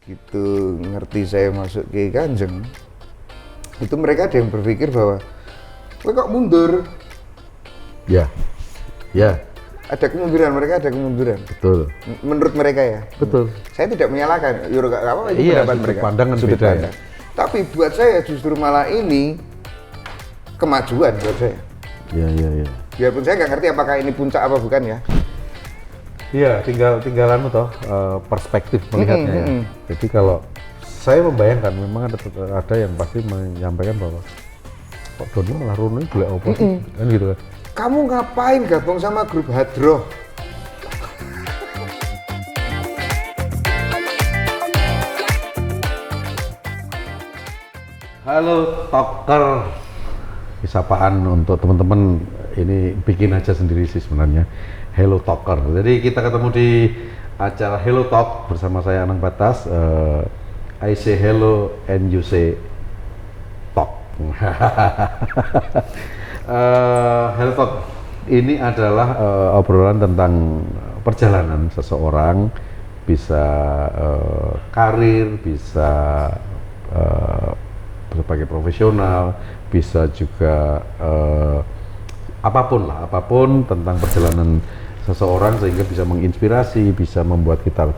begitu ngerti saya masuk ke Kanjeng, itu mereka ada yang berpikir bahwa kowe kok mundur. Ya, ya. Ada kemunduran, mereka ada kemunduran. Betul. Menurut mereka ya. Betul. Saya tidak menyalahkan, gak apa itu Iya, pendapat sudut mereka. pandang kan Sudut beda pandang. ya. Tapi buat saya justru malah ini kemajuan buat saya. Iya. Biarpun saya nggak ngerti apakah ini puncak apa bukan ya. Iya, tinggalan toh perspektif melihatnya ya. Jadi kalau saya membayangkan memang ada yang pasti menyampaikan bahwa kok Doni malah Rono ini golek opo sih? Kan gitu kan. Kamu ngapain gabung sama grup Hadroh? Halo Talker. Sapaan untuk teman-teman ini bikin aja sendiri sih sebenarnya. Hello Talker. Jadi kita ketemu di acara Hello Talk bersama saya Anang Batas. I say hello and you say talk. Hello Talk ini adalah obrolan tentang perjalanan seseorang, bisa karir, bisa sebagai profesional, bisa juga apapun tentang perjalanan seseorang sehingga bisa menginspirasi, bisa membuat kita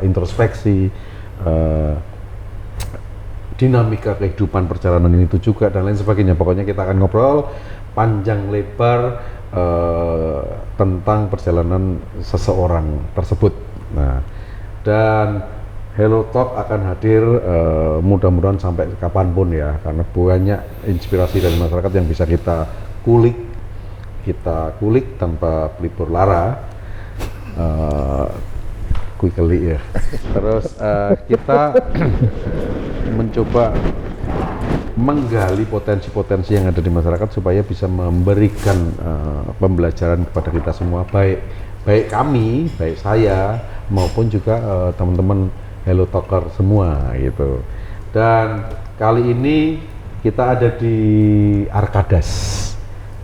introspeksi, dinamika kehidupan perjalanan ini itu juga dan lain sebagainya. Pokoknya kita akan ngobrol panjang lebar tentang perjalanan seseorang tersebut. Nah, dan Hello Talk akan hadir mudah-mudahan sampai kapanpun ya, karena banyak inspirasi dari masyarakat yang bisa kita kulik tanpa pelipur lara, quickly ya. Terus kita mencoba menggali potensi-potensi yang ada di masyarakat supaya bisa memberikan pembelajaran kepada kita semua, baik kami, baik saya maupun juga teman-teman Hello Talker semua gitu. Dan kali ini kita ada di Arkadas.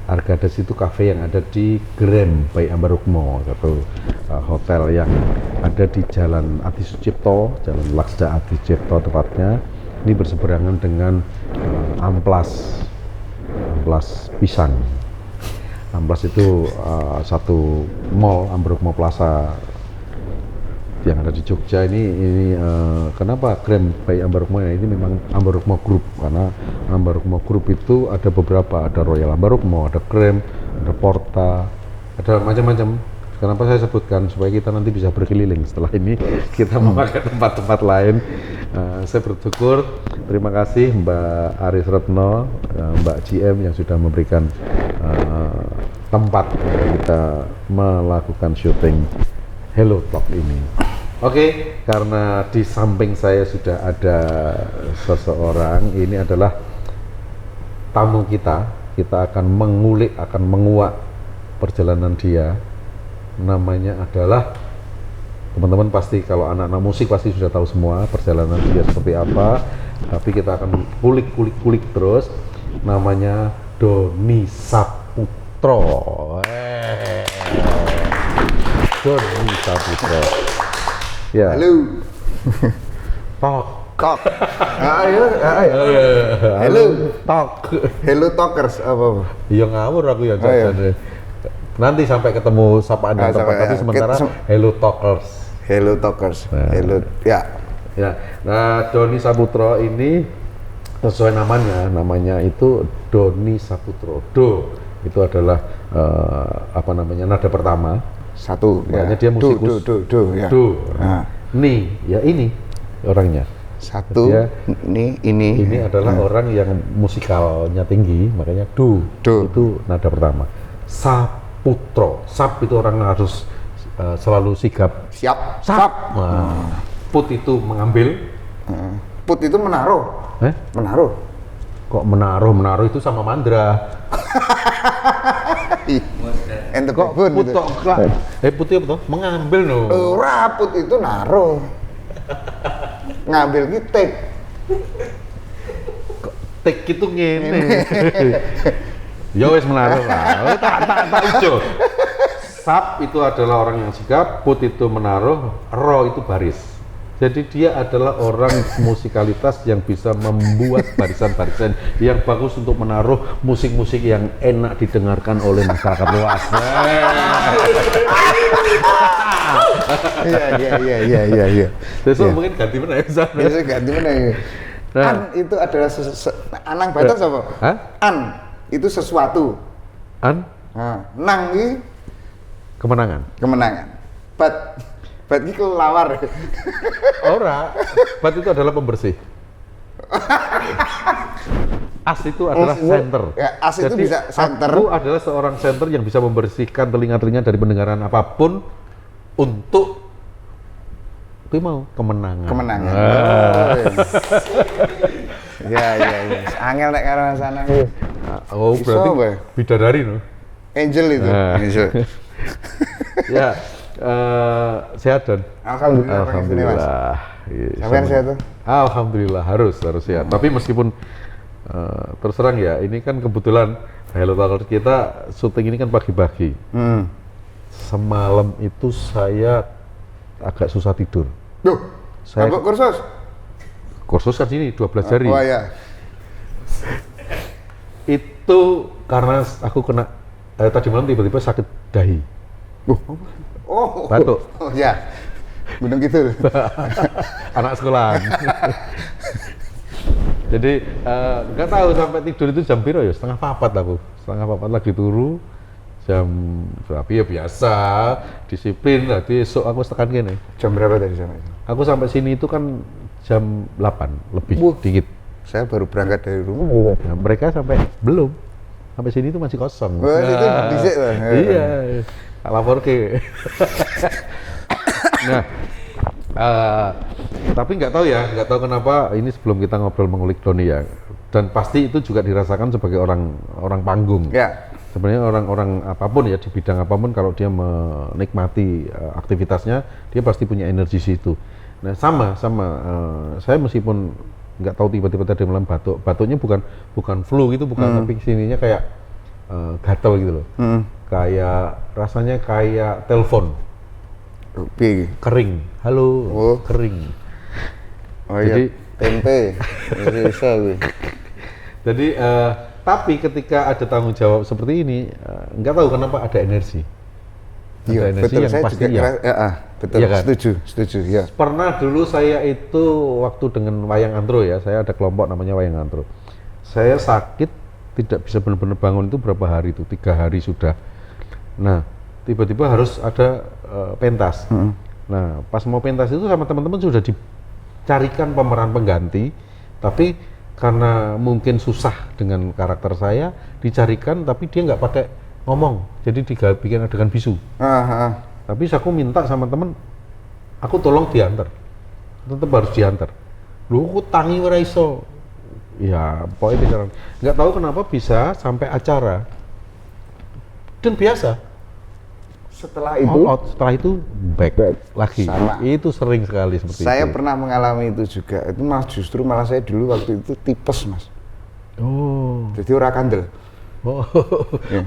Arkadas itu kafe yang ada di Grem by Ambarukmo, satu hotel yang ada di Jalan Adi Sucipto, Jalan Laksda Adi Sucipto tepatnya. Ini berseberangan dengan Amplas Pisang. Amplas itu satu mall, Ambarukmo Plaza yang ada di Jogja. Ini kenapa Grem by Ambarukmo ya? Ini memang Ambarukmo Group, karena Ambarukmo Group itu ada beberapa, ada Royal Ambarukmo, ada Grem, ada Porta, ada macam-macam. Kenapa saya sebutkan? Supaya kita nanti bisa berkeliling setelah ini kita memakai tempat-tempat lain. Saya bersyukur, terima kasih Mbak Aris Retno, Mbak GM yang sudah memberikan tempat untuk kita melakukan syuting Hello Talk ini. Oke, karena di samping saya sudah ada seseorang, ini adalah tamu kita akan mengulik, akan menguak perjalanan dia. Namanya adalah, teman-teman pasti kalau anak-anak musik pasti sudah tahu semua perjalanan dia seperti apa, tapi kita akan kulik terus. Namanya Doni Saputro. Doni Saputro. Ya. Halo. Talk. Ayo. Halo. Talk. Hello Talkers apa? Ya ngawur aku ya. Ayo. Nanti sampai ketemu sapaan yang tepat, tapi sementara Hello Talkers. Hello Talkers. Nah. Hello. Ya. Nah, Doni Saputro ini sesuai namanya itu Doni Saputro. Do itu adalah nada pertama. Satu. Makanya Ya. dia musikus. Do. Ya. Do. Nah. Ni, ya ini orangnya. Satu. Dia, ini. Ini adalah orang yang musikalnya tinggi, makanya do. Itu nada pertama. Saputro. Sap itu orang harus selalu sigap. Siap. Sap. Nah, put itu mengambil. Put itu menaruh. Menaruh. Kok menaruh itu sama mandra. Ente Kok pun put gitu. putih apa tuh? Mengambil no. Ora, put itu naruh. Ngambil gitek. Tek itu ngene. Ya wes menaruh lah. Tak ijo. Sap itu adalah orang yang sigap, put itu menaruh, ro itu baris. Jadi dia adalah orang musikalitas yang bisa membuat barisan-barisan yang bagus untuk menaruh musik-musik yang enak didengarkan oleh masyarakat luas. Iya. Besok mungkin ganti mana ya? Biasa ganti mana ya? Nah. An itu adalah anang batas apa? Hah? An itu sesuatu. An? Nah, nang ini Kemenangan. kemenangan. Bat ini kelawar. Ora, bat itu adalah pembersih. As itu adalah center. Ya, as itu bisa center. Aku adalah seorang center yang bisa membersihkan telinga-telinga dari pendengaran apapun untuk itu mau kemenangan. Kemenangan. Ah. Ya. Angel nek karo sana. Oh, Iso, berarti Mbak. bidadari no. Angel itu. Nah. Angel. Ya, sehat dan Alhamdulillah. Iya, Sampai sehat tuh? Alhamdulillah harus sehat. Tapi meskipun terus terang ya, ini kan kebetulan Hello Talker kita syuting ini kan pagi-pagi. Semalam itu saya agak susah tidur. Duh, Saya mabuk kursus? kursus kan sini 12 jari. Oh ya. Itu karena aku kena tadi malam tiba-tiba sakit dahi. Oh. Batuk. Oh ya. Gunung gitu. Anak sekolah. Jadi nggak tahu sampai tidur itu jam piro ya, 3:30 aku. 3:30 lagi turu jam tapi ya biasa disiplin. Tadi esok aku tekan gini. Jam berapa tadi sampai? Aku sampai sini itu kan jam 8 lebih dikit. Saya baru berangkat dari rumah. Nah, mereka sampai belum. Sampai sini itu masih kosong. Oh, itu dicek lah. Iya. Tak lapor ke. Nah, tapi nggak tahu kenapa ini sebelum kita ngobrol mengulik Doni ya, dan pasti itu juga dirasakan sebagai orang panggung. Ya. Sebenarnya orang apapun ya di bidang apapun kalau dia menikmati aktivitasnya, dia pasti punya energi situ. Nah sama, saya meskipun nggak tahu tiba-tiba tadi malam batuknya bukan flu gitu, tapi sininya kayak gatel gitu loh, kayak rasanya kayak telepon. Kering. Halo, Oh. kering. Oh Jadi- iya, tempe. Bisa gue. Jadi tapi ketika ada tanggung jawab seperti ini, nggak tahu kenapa ada energi. Iya, Ada energi betul. yang Saya pasti juga iya. betul. Iya kan? Setuju, ya. Pernah dulu saya itu waktu dengan Wayang Antro ya, saya ada kelompok namanya Wayang Antro. Saya sakit, tidak bisa benar-benar bangun itu berapa hari itu, 3 hari sudah. Nah, tiba-tiba harus ada pentas. Nah, pas mau pentas itu sama teman-teman sudah dicarikan pemeran pengganti, tapi karena mungkin susah dengan karakter saya, dicarikan tapi dia nggak pakai ngomong, jadi bikin adegan bisu. Tapi aku minta sama temen, aku tolong diantar, tetap harus diantar. Lu aku tangi ora iso. Ya, pokoknya bicara. Nggak tahu kenapa bisa sampai acara dan biasa. Setelah Setelah itu back lagi. Sama. Itu sering sekali seperti saya itu. pernah mengalami itu juga. Itu justru malah saya dulu waktu itu tipes, Mas. Oh. Jadi ora kandel. Oh,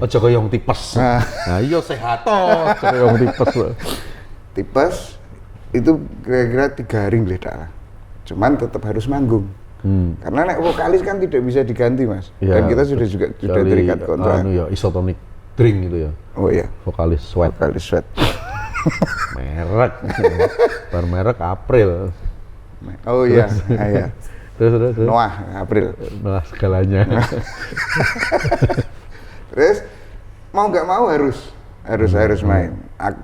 ojo koyong tipes. Nah. Nah, iya sehat toh, ojo koyong tipes. Tipes itu kira-kira 3 hari ngeledak. Cuman tetap harus manggung. Karena nek vokalis kan tidak bisa diganti, Mas. Ya, Dan kita sudah terikat kontrak. Anu ya, isotonic drink gitu ya. Oh iya, Vokalis sweat. vokalis sweat. Merek. Merek April. Oh iya, iya. Terus. Noah, April. Nah, segalanya. Terus mau nggak mau harus main.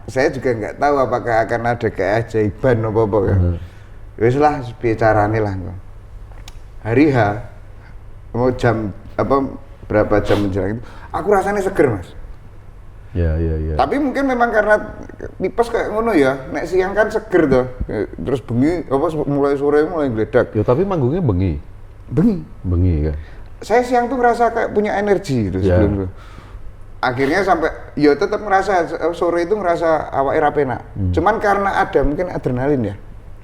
Saya juga nggak tahu apakah akan ada keajaiban apa ya. Wis lah bicarane lah. Hari H mau jam berapa jam menjelang itu, aku rasanya seger, Mas. Ya. Tapi mungkin memang karena tipes kayak ngono ya. Nek siang kan seger tuh. Terus bengi mulai sore mulai geledak. Ya tapi manggungnya bengi. Bengi kan. Saya siang tuh ngerasa kayak punya energi gitu Ya. sebelum itu. Akhirnya sampai ya tetap ngerasa sore itu ngerasa awake ra penak. Cuman karena ada mungkin adrenalin ya.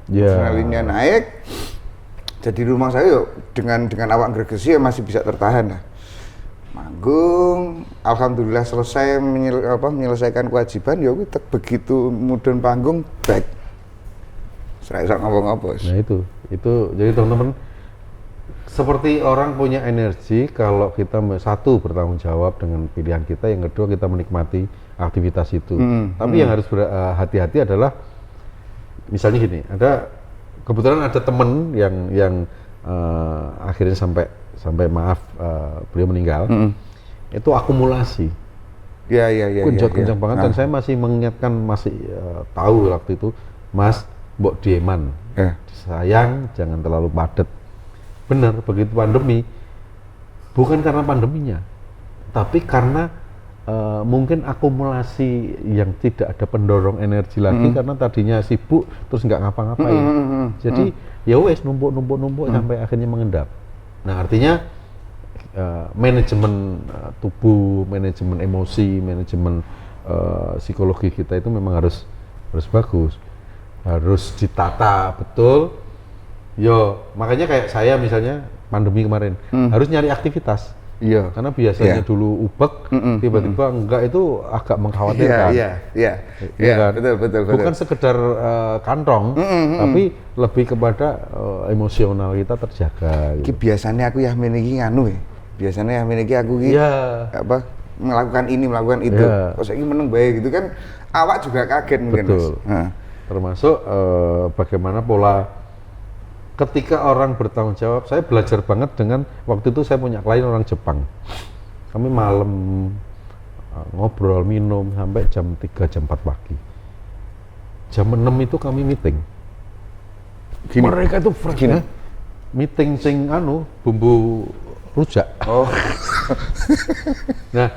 Ya. Adrenalinnya naik. Jadi rumah saya yo dengan awak gregesi ya masih bisa tertahan lah. Manggung, alhamdulillah selesai menyelesaikan kewajiban ya begitu mudun panggung back. Serai sok ngopo-ngopo. Nah itu jadi teman-teman, seperti orang punya energi kalau kita satu bertanggung jawab dengan pilihan kita, yang kedua kita menikmati aktivitas itu. Tapi yang harus hati-hati adalah misalnya gini, kebetulan ada temen yang akhirnya sampai maaf beliau meninggal. Itu akumulasi. Iya. Kencang banget, dan saya masih mengingatkan, masih tahu waktu itu, Mas, mbok dieman. Sayang, jangan terlalu padat. Benar, begitu pandemi, bukan karena pandeminya, tapi karena mungkin akumulasi yang tidak ada pendorong energi lagi, karena tadinya sibuk terus nggak ngapa-ngapain. Jadi ya wes numpuk sampai akhirnya mengendap. Nah artinya manajemen tubuh, manajemen emosi, manajemen psikologi kita itu memang harus bagus, harus ditata betul. Makanya kayak saya misalnya pandemi kemarin harus nyari aktivitas. Iya. Karena biasanya dulu ubek, tiba-tiba enggak, itu agak mengkhawatirkan. Iya. Kan? Betul. Bukan sekedar kantong, tapi lebih kepada emosional kita terjaga. Iki biasanya aku ya meniki nganu ya. Biasanya ya meniki aku ki melakukan ini, melakukan itu. Kok saiki meneng bae gitu kan, awak juga kaget mungkin. Betul. Mas. Termasuk bagaimana pola ketika orang bertanggung jawab. Saya belajar banget dengan, waktu itu saya punya klien orang Jepang. Kami malam ngobrol, minum sampai jam 3, jam 4 pagi. Jam 6 itu kami meeting. Mereka itu fresh ya. Meeting sing bumbu rujak. Nah,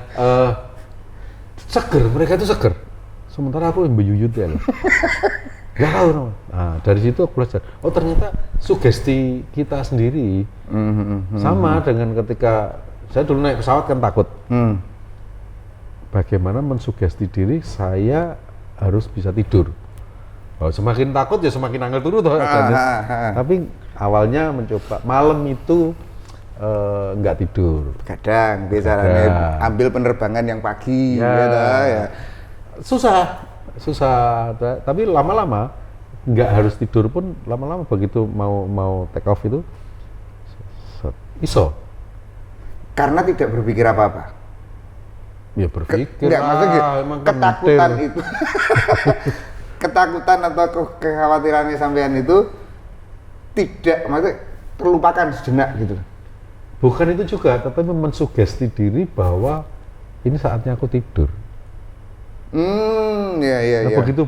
seger, mereka itu seger. Sementara aku yang beyuyut ya. Gak tahu no. Nah, dari situ aku belajar. Oh ternyata sugesti kita sendiri sama dengan ketika saya dulu naik pesawat kan takut. Bagaimana mensugesti diri saya harus bisa tidur. Oh, semakin takut ya semakin angel turu toh. Tapi awalnya mencoba malam itu nggak tidur. Kadang biasanya ambil penerbangan yang pagi. Ya. Susah, tapi lama-lama nggak harus tidur pun, lama-lama begitu mau take off itu iso. Karena tidak berpikir apa-apa. Ya berpikir emang ketakutan itu. Ketakutan atau kekhawatirannya sampean itu tidak, maksudnya terlupakan sejenak gitu. Bukan itu juga, tapi mensugesti diri bahwa ini saatnya aku tidur. Begitu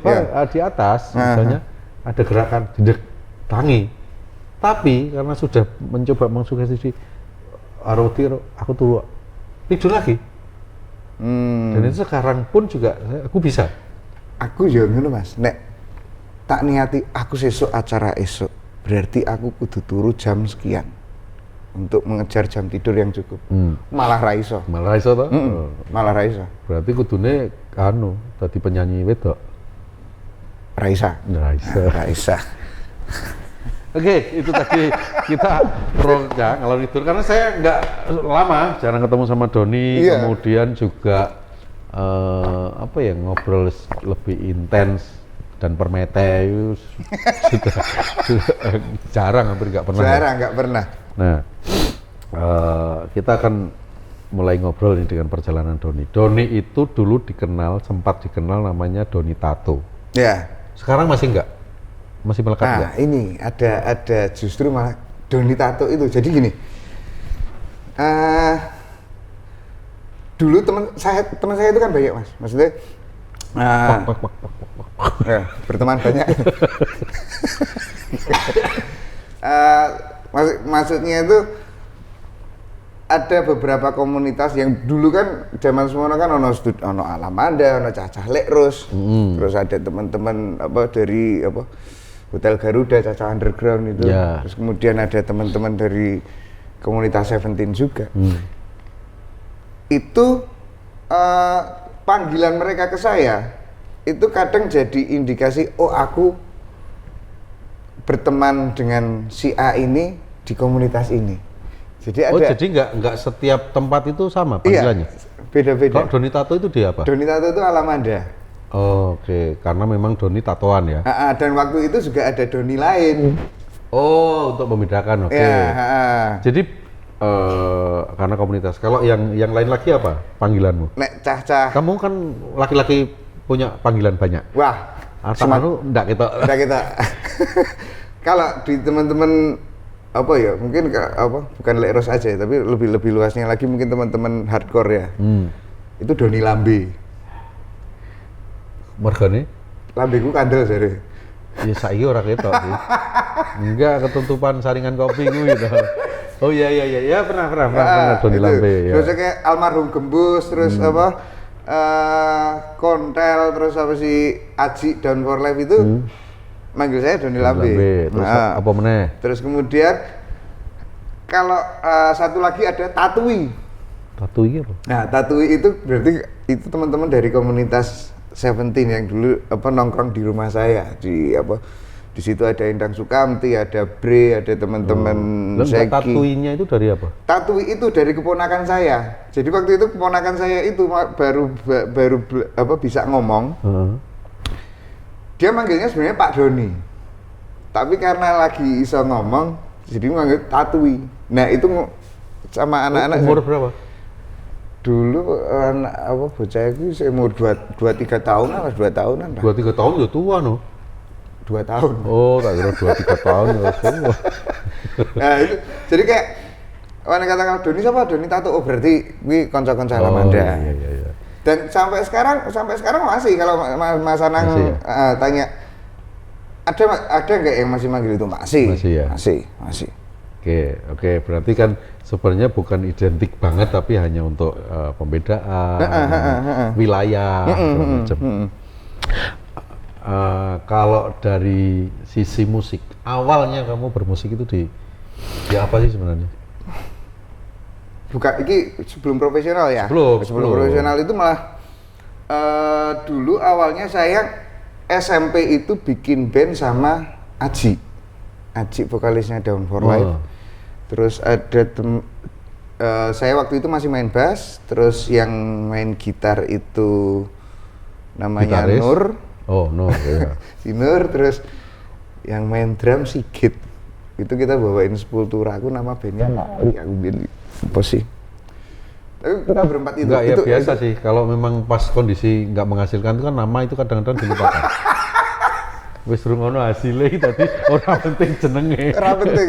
di atas misalnya ada gerakan jedek tangi, tapi karena sudah mencoba mensugesti diri, aku turu tidur lagi. Dan itu sekarang pun juga aku bisa. Aku ya ngono Mas, nek tak niati aku sesuk acara esok, berarti aku kudu turu jam sekian untuk mengejar jam tidur yang cukup. Malah raiso toh? Malah raiso. Berarti kudune tadi penyanyi wedok. Raisa. Oke, itu tadi kita pro-nya kalau tidur, karena saya nggak lama jarang ketemu sama Doni. Kemudian juga ngobrol lebih intens, dan permete sudah jarang, hampir nggak pernah. Nah, kita akan mulai ngobrol ini dengan perjalanan Doni. Doni itu dulu sempat dikenal namanya Doni Tato. Ya. Sekarang masih enggak? Masih melekat enggak? Ini ada justru malah Doni Tato itu. Jadi gini, dulu teman saya itu kan banyak Mas. Maksudnya berteman banyak. Maksudnya itu ada beberapa komunitas yang dulu kan zaman semono kan ono Alamanda, ono Cacah Lekrus, terus ada teman-teman dari Hotel Garuda, Cacah Underground itu, terus kemudian ada teman-teman dari komunitas Seventeen juga. Itu panggilan mereka ke saya itu kadang jadi indikasi, oh aku berteman dengan si A ini di komunitas ini. Jadi jadi nggak setiap tempat itu sama panggilannya? Iya, beda-beda. Kalau Doni Tato itu di apa? Doni Tato itu Alamanda. Oke, karena memang Doni tatoan ya. Dan waktu itu juga ada Doni lain. Oh, untuk membedakan, oke. Ya, Jadi karena komunitas. Kalau yang lain lagi apa panggilanmu? nek cah-cah. Kamu kan laki-laki punya panggilan banyak. Wah, Atau enggak kita? udah kita. Kalau di teman-teman apa ya, mungkin bukan Leros aja, tapi lebih luasnya lagi mungkin teman-teman hardcore ya. Itu Doni Lambe. Mergane? Lambeku kandel jare. Ya saiki ora ketok sih. Enggak ketutupan saringan kopi ku gitu. Oh iya pernah Doni Lambe ya. Terus kayak almarhum Gembus, terus Kontel, terus apa sih Aji Down for Life itu manggil saya Doni Lambe. Terus apa meneh? Terus kemudian kalau satu lagi ada Tatui. Tatui apa? Nah, Tatui itu berarti itu teman-teman dari komunitas Seventeen yang dulu nongkrong di rumah saya di situ ada Endang Sukamti, ada Bre, ada teman-teman Zeki. Tatuinya itu dari apa? Tatui itu dari keponakan saya. Jadi waktu itu keponakan saya itu baru bisa ngomong. Dia manggilnya sebenarnya Pak Doni. Tapi karena lagi iso ngomong, jadi manggil Tatui. Nah, itu sama anak-anak umur berapa? Dulu bocah itu saya umur 2-3 tahunan atau 2 tahunan lah. 2-3 tahun ya tua no. 2 tahun. Oh, tak kira 2-3 tahun ya semua. Nah, itu jadi kayak kata Doni siapa? Doni Tato. Oh, berarti ini konco-konco Alamanda. Iya. Dan sampai sekarang masih kalau Mas Anang tanya ada nggak yang masih manggil itu? Masih ya? Masih. Oke, berarti kan sebenarnya bukan identik banget tapi hanya untuk pembedaan wilayah segala macam. Kalau dari sisi musik, awalnya kamu bermusik itu di apa sih sebenarnya? Bukan, ini sebelum profesional ya? Sebelum profesional itu malah dulu awalnya saya SMP itu bikin band sama Aji vokalisnya Down for Life. Terus ada saya waktu itu masih main bass, terus yang main gitar itu namanya Gitaris? Nur. Oh, Nur, ya. Si Nur, terus yang main drum Sigit. Itu kita bawain Sepultura, aku nama bandnya aku bikin apa sih? Tapi kita berempat itu. Enggak, ya itu, biasa sih, kalau memang pas kondisi nggak menghasilkan itu kan nama itu kadang-kadang dilupakan. Wis durung ono hasilnya tadi ora penting jenenge. Ora penting.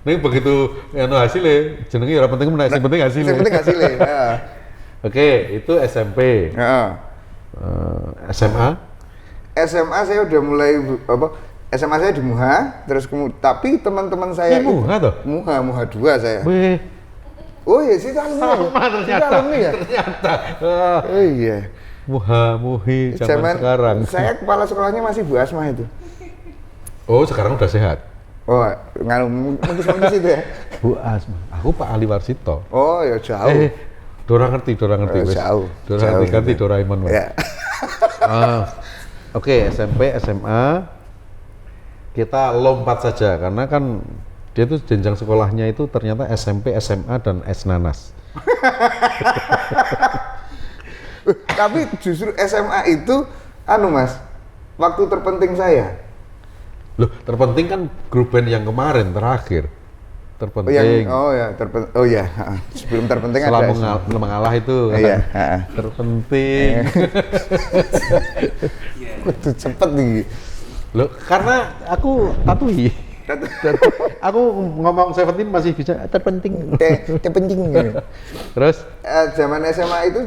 Nih begitu ono hasilnya jenenge ora penting menaik, sing penting hasilnya. Sing penting hasilnya. Ya. Oke, itu SMP. SMA? SMA saya udah mulai SMA saya di Muha, terus tapi teman-teman saya Muha toh? Muha 2 saya. Wih. Oh iya sih alumni. Sama ternyata. Ternyata. Oh iya. Muhi zaman sekarang. Saya kepala sekolahnya masih Bu Asma itu. Oh, sekarang udah sehat. Oh, mungkin itu ya. Bu Asma. Aku Pak Ali Warsito. Oh, ya jauh. Dora ngerti. Jauh. Dora ganti Doraemon. Ya. Oke, SMP, SMA. Kita lompat saja karena kan dia tuh jenjang sekolahnya itu ternyata SMP, SMA dan S Nanas. Tapi justru SMA itu Mas, waktu terpenting saya. Loh, terpenting kan grup band yang kemarin terakhir. Terpenting. Oh ya, sebelum terpenting setelah ada mengalah itu kan. Iya, terpenting. Kudu cepet nih. Loh, karena aku Tatui. Aku ngomong Seventeen masih bisa terpenting. Terpenting. Terus zaman SMA itu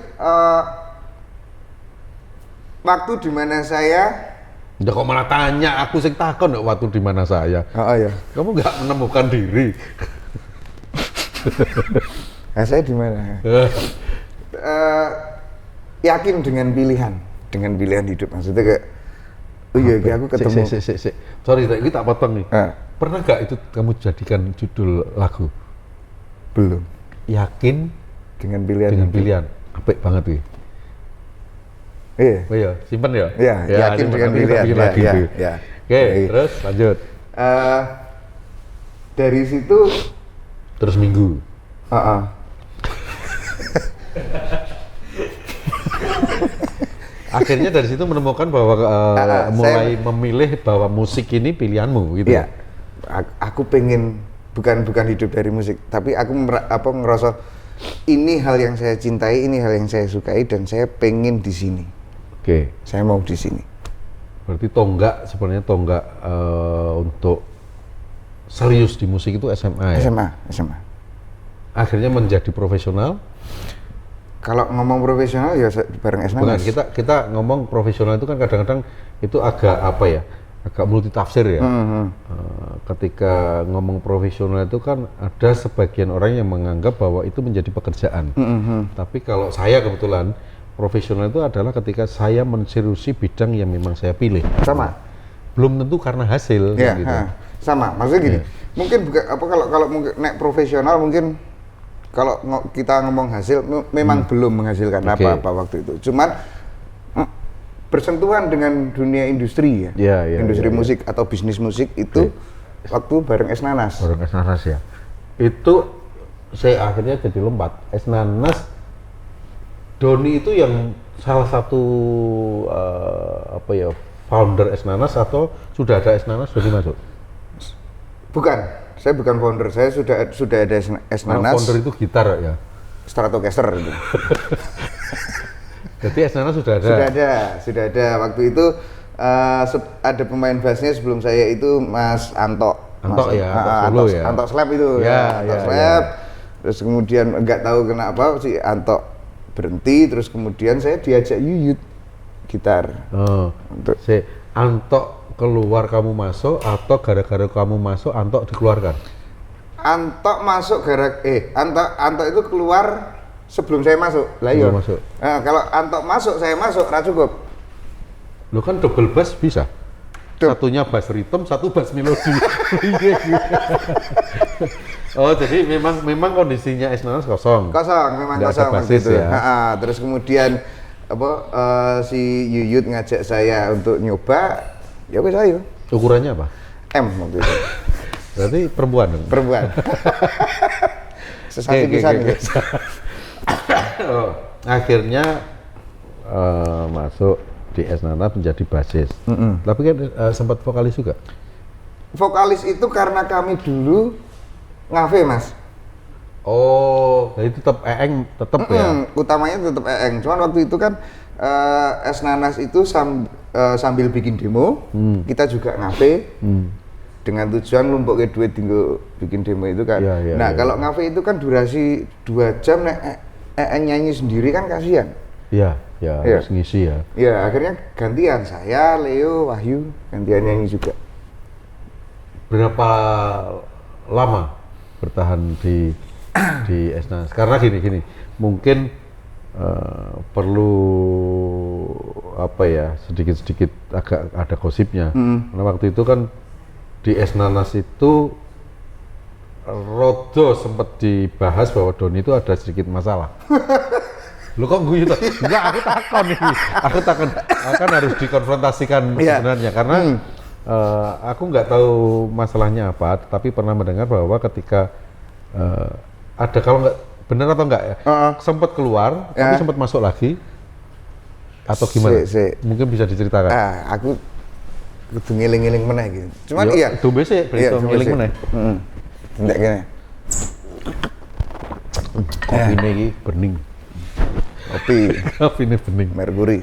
waktu di mana saya udah kok malah tanya, aku sing takon waktu di mana saya. Iya. Kamu nggak menemukan diri. Saya di mana? Yakin dengan pilihan hidup, maksudnya kayak aku ketemu. Sorry, ini tak potong nih. Pernah nggak itu kamu jadikan judul lagu? Belum. Yakin dengan pilihan. Apik banget nih. Iya. Oh iya, simpen ya? Iya, yakin dengan pilihan. Iya. Oke, terus lanjut. Dari situ terus Minggu. Akhirnya dari situ menemukan bahwa mulai memilih bahwa musik ini pilihanmu gitu. Iya. Aku pengen bukan hidup dari musik, tapi aku ngerasa ini hal yang saya cintai, ini hal yang saya sukai dan saya pengen di sini. Oke. Saya mau di sini. Berarti tonggak sebenarnya untuk serius di musik itu SMA ya? SMA. Akhirnya menjadi profesional. Kalau ngomong profesional ya bareng S19. Bukan, kita ngomong profesional itu kan kadang-kadang itu agak agak multitafsir ya. Ketika ngomong profesional itu kan ada sebagian orang yang menganggap bahwa itu menjadi pekerjaan. Tapi kalau saya kebetulan profesional itu adalah ketika saya menseriusi bidang yang memang saya pilih. Sama. Belum tentu karena hasil Ya, gitu. sama. Maksudnya gini, mungkin bukan kalau mungkin naik profesional mungkin kalau kita ngomong hasil memang belum menghasilkan apa-apa waktu itu. Cuman bersentuhan dengan dunia industri ya. Industri musik atau bisnis musik itu waktu bareng S Nanas. Bareng S Nanas ya. Itu saya akhirnya jadi lompat. S Nanas, Doni itu yang salah satu founder S Nanas atau sudah ada S Nanas Doni masuk? Bukan, saya bukan founder, saya sudah ada S Nanas. Founder itu gitar ya? Stratocaster itu. Jadi S Nanas sudah ada? Sudah ada. Waktu itu ada pemain bassnya sebelum saya itu Mas Anto. Anto ya? Anto Slap itu. Anto Slap. Terus kemudian nggak tahu kenapa si Anto berhenti, terus kemudian saya diajak Yuyut gitar. Anto keluar kamu masuk atau gara-gara kamu masuk Anto dikeluarkan? Anto masuk Anto itu keluar sebelum saya masuk. Lah iya. Nah, kalau Anto masuk saya masuk ra cukup. Lo kan double bass bisa. Satunya bass rhythm, satu bass melodi. Oh, jadi memang kondisinya S Nanas kosong. Memang nggak kosong basis gitu. Ya. Terus kemudian si Yuyut ngajak saya untuk nyoba. Ya wes ayo. Ukurannya apa? M waktu itu. Berarti perempuan dong? Perempuan. Sesasi pisan gitu. Akhirnya masuk di S Nanas menjadi basis. Tapi kan sempat vokalis juga? Vokalis itu karena kami dulu ngafe, Mas. Oh, jadi tetap tetap ya? Utamanya tetap Cuman waktu itu kan S Nanas itu sambil bikin demo, kita juga ngafe dengan tujuan numpuk ke duit tinggal bikin demo itu kan. Kalau ngafe itu kan durasi 2 jam, nyanyi sendiri kan kasihan. Harus ngisi ya. Ya, akhirnya gantian saya, Leo, Wahyu gantian nyanyi juga. Berapa lama bertahan di S Nanas? Karena gini, mungkin perlu sedikit agak ada gosipnya. Karena waktu itu kan di S Nanas itu Rodo sempat dibahas bahwa Doni itu ada sedikit masalah. Lu kok guyu tuh? Enggak, aku takon akan harus dikonfrontasikan sebenarnya karena aku nggak tahu masalahnya apa, tapi pernah mendengar bahwa ketika ada, kalau nggak benar atau enggak ya, sempat keluar tapi sempat masuk lagi atau gimana? Mungkin bisa diceritakan. Aku kudu ngeling-ngeling meneh gitu. Cuman dombe sih berito ngeling meneh. Ndak kene. Kopi ini bening. Kopi ini bening. Merkuri.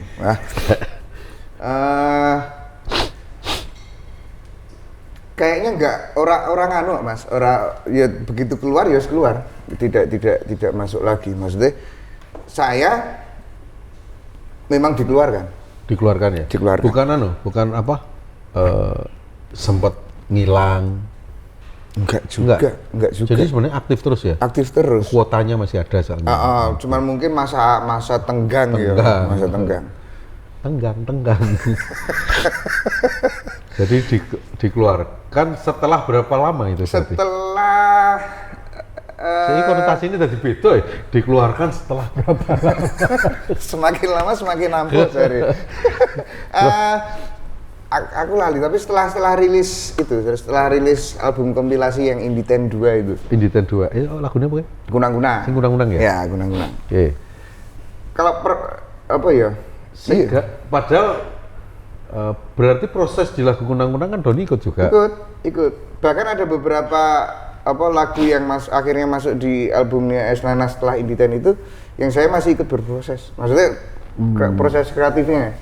Kayaknya enggak orang anu Mas, ya begitu keluar ya keluar. Tidak masuk lagi. Maksudnya saya memang dikeluarkan. Dikeluarkan ya? Dikeluarkan. Bukan sempat ngilang. Enggak juga. Jadi sebenarnya aktif terus ya? Aktif terus. Kuotanya masih ada soalnya. Cuman mungkin masa tenggang. Ya, masa tenggang. Tenggang. Jadi dikeluarkan setelah berapa lama itu? Setelah jadi konotasi ini tadi beda ya, dikeluarkan setelah berapa lama? Semakin lama semakin ampuh sorry. Aku lali, tapi setelah rilis album kompilasi yang Inditen 2 itu. Inditen 2, lagunya apa ya? Kunang-kunang. Sing kunang-kunang ya? Ya, kunang-kunang. Oke. Kalau apa ya? padahal berarti proses di lagu Kunang-Kunang kan Doni ikut juga. Ikut. Bahkan ada beberapa lagu yang akhirnya masuk di albumnya Esnana setelah Inditen itu yang saya masih ikut berproses. Maksudnya proses kreatifnya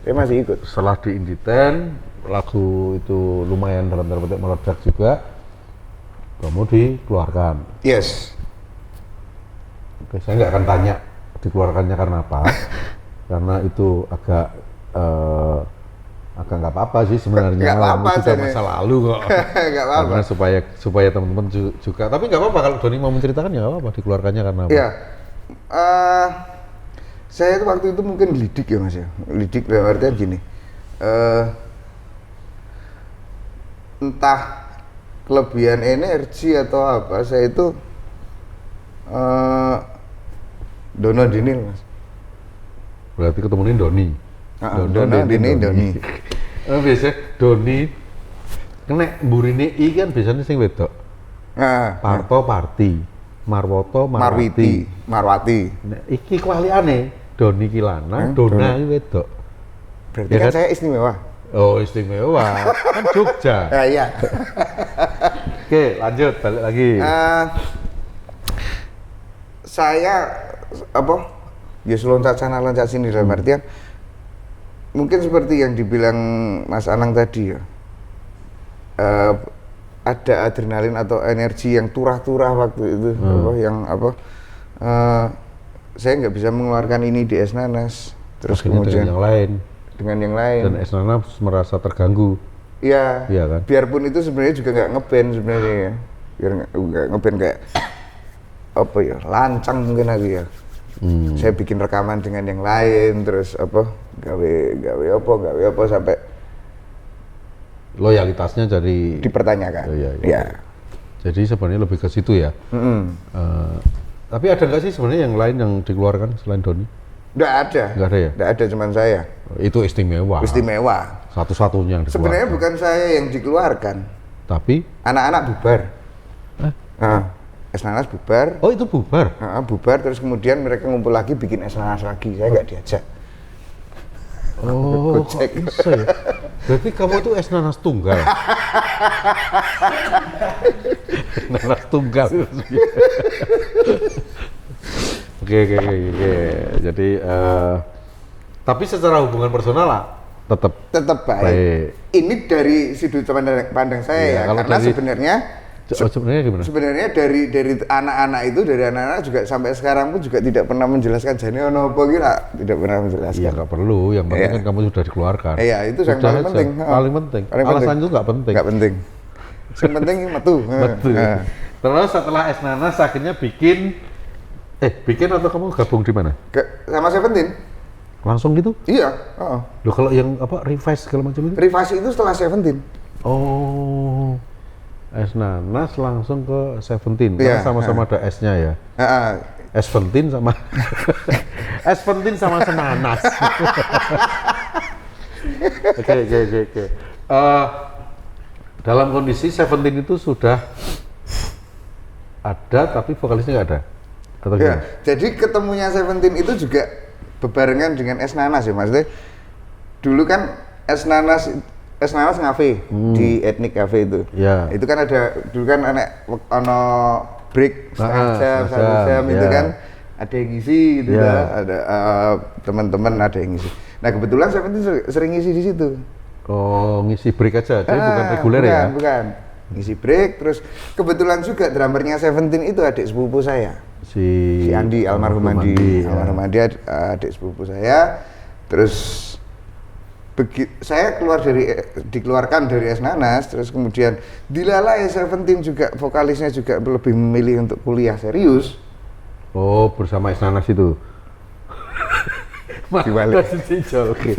saya masih ikut. Setelah di Inditen, lagu itu lumayan dalam tanda petik meledak juga, kamu dikeluarkan. Yes. Oke, saya nggak akan tanya dikeluarkannya karena apa, karena itu agak nggak apa-apa sih sebenarnya. Nggak apa-apa sudah masa lalu kok. Nggak apa-apa. Karena supaya teman-teman juga. Tapi nggak apa-apa kalau Doni mau menceritakan ya nggak apa-apa dikeluarkannya karena apa. Iya. Saya waktu itu mungkin lidik ya Mas ya. Lidik dalam artian gini. Entah kelebihan energi atau apa, saya itu Dono Dinil Mas. Berarti ketemuin Doni. Dono Dinil Doni. Biasanya Doni kena burine I kan biasanya sing wedok. Parto Parti, Marwoto Marwati. Nah, iki kualiane Doni ki lanang, Dona iki wedok. Berarti Ya kan kan? saya istimewa. Oh istimewa, kan Jogja. Iya. Oke lanjut, balik lagi. Saya ya loncat sana loncat sini dalam artian mungkin seperti yang dibilang Mas Anang tadi ya, ada adrenalin atau energi yang turah-turah waktu itu, saya nggak bisa mengeluarkan ini di Esnanas, terus Akhirnya kemudian dengan yang lain dan Esnanas merasa terganggu. Iya kan? Biarpun itu sebenarnya juga nggak ngeband sebenarnya ya, biar nggak ngeband kayak lancang mungkin lagi ya. Saya bikin rekaman dengan yang lain, terus gawe apa sampai loyalitasnya jadi dipertanyakan. Iya. Jadi sebenarnya lebih ke situ ya. Tapi ada nggak sih sebenarnya yang lain yang dikeluarkan selain Doni? Nggak ada ya? Nggak ada, cuman saya. Itu istimewa. Satu-satunya yang dikeluarkan. Sebenarnya bukan saya yang dikeluarkan. Tapi? Anak-anak bubar. Esnanas bubar. Oh itu bubar? Bubar, terus kemudian mereka ngumpul lagi bikin Esnanas lagi, saya nggak diajak. Oh, kok bisa ya? Berarti kamu tuh Esnanas tunggal? Esnanas tunggal. Oke. Jadi, tapi secara hubungan personal lah, tetap baik. Ini dari sudut pandang saya ya, karena sebenarnya gimana? Sebenarnya dari anak-anak itu, dari anak-anak juga sampai sekarang pun juga tidak pernah menjelaskan Jani ono apa kira, tidak pernah menjelaskan. Iya nggak perlu, yang penting kan kamu sudah dikeluarkan. Iya itu yang paling penting. Paling penting. Alasan itu nggak penting. Nggak penting. Yang penting metu. Terus setelah Esnanas akhirnya bikin atau kamu gabung di mana? Sama Seventeen. Langsung gitu? Iya. Loh kalau yang revise segala macam itu? Revise itu setelah Seventeen. Oh. Esnanas langsung ke Seventeen, karena sama-sama ada S-nya ya. S17 sama S17 sama Senanas. Oke. Dalam kondisi Seventeen itu sudah ada tapi vokalisnya nggak ada. Atau gimana? Jadi ketemunya Seventeen itu juga bebarengan dengan Esnanas ya, maksudnya dulu kan Esnanas ngafe di Etnik Cafe itu. Yeah. Itu kan ada dulu kan ono break setengah jam, 1 jam itu kan ada yang ngisi gitu ada teman-teman ada yang ngisi. Nah kebetulan saya sering ngisi di situ. Oh ngisi break aja, jadi bukan reguler ya? Bukan, ngisi break. Terus kebetulan juga drummernya Seventeen itu adik sepupu saya. Si Andi, almarhum Andi. Almarhum Andi adik sepupu saya. Terus saya dikeluarkan dari Esnanas, terus kemudian dilalai Seventeen juga, vokalisnya juga lebih memilih untuk kuliah serius. Oh, bersama Esnanas itu? Dibalik. Oke.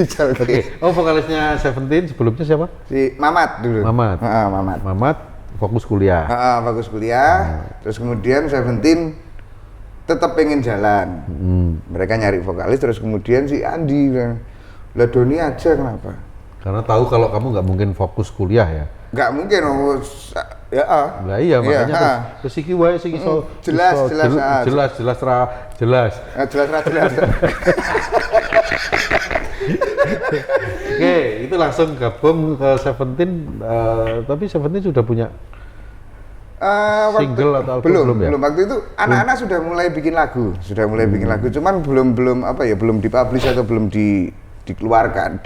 Oh, vokalisnya Seventeen sebelumnya siapa? Si Mamat dulu. Mamat fokus kuliah. Fokus kuliah. Terus kemudian Seventeen tetap pengen jalan. Mereka nyari vokalis, terus kemudian si Andi bilang, lah Doni aja kenapa? Karena tahu kalau kamu nggak mungkin fokus kuliah ya. nggak mungkin ya Lah iya makanya iya, terus iki wae sing iso jelas, iso jelas, jelas ra jelas. jelas. Oke, itu langsung gabung ke Seventeen, tapi Seventeen sudah punya single atau album belum ya? Belum, waktu itu anak-anak sudah mulai bikin lagu, cuman belum apa ya, belum dipublish atau belum dikeluarkan,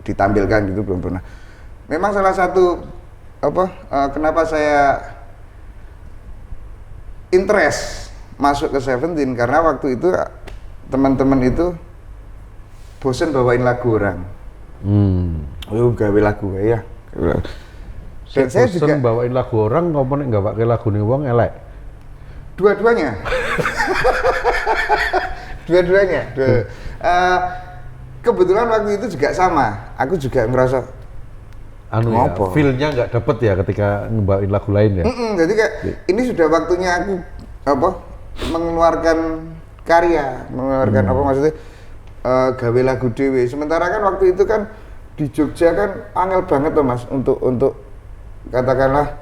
ditampilkan gitu, belum pernah. Memang salah satu kenapa saya interest masuk ke Seventeen karena waktu itu teman-teman itu bosen bawain lagu orang. Gawe lagu ya. Dan saya juga bawain lagu orang, ngomong nggak pakai lagu nih wong elek. Dua-duanya. Kebetulan waktu itu juga sama. Aku juga ngerasa feel-nya nggak dapet ya ketika ngebawain lagu lain ya. Jadi kayak ini sudah waktunya aku mengeluarkan karya, maksudnya gawe lagu dewe. Sementara kan waktu itu kan di Jogja kan angel banget tuh Mas untuk katakanlah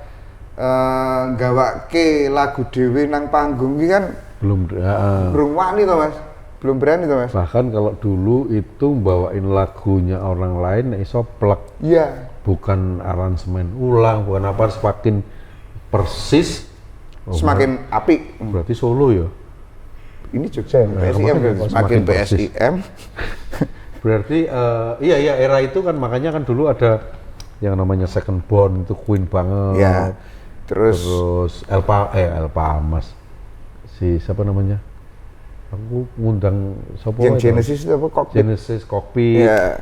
gawake lagu dewe nang panggung ini kan belum wani tuh Mas, belum berani tuh Mas. Bahkan kalau dulu itu bawain lagunya orang lain iso plek. Iya. Bukan aransemen ulang, bukan apa, semakin persis semakin apik. Berarti Solo ya? Ini Jogja PSIM semakin PSIM. Berarti iya era itu kan makanya kan dulu ada yang namanya Second Bond itu Queen banget. Ya. Terus Elpa Mas. Si siapa namanya? Aku ngundang siapa? Yang Genesis itu apa? Cockpit. Genesis Cockpit. Iya.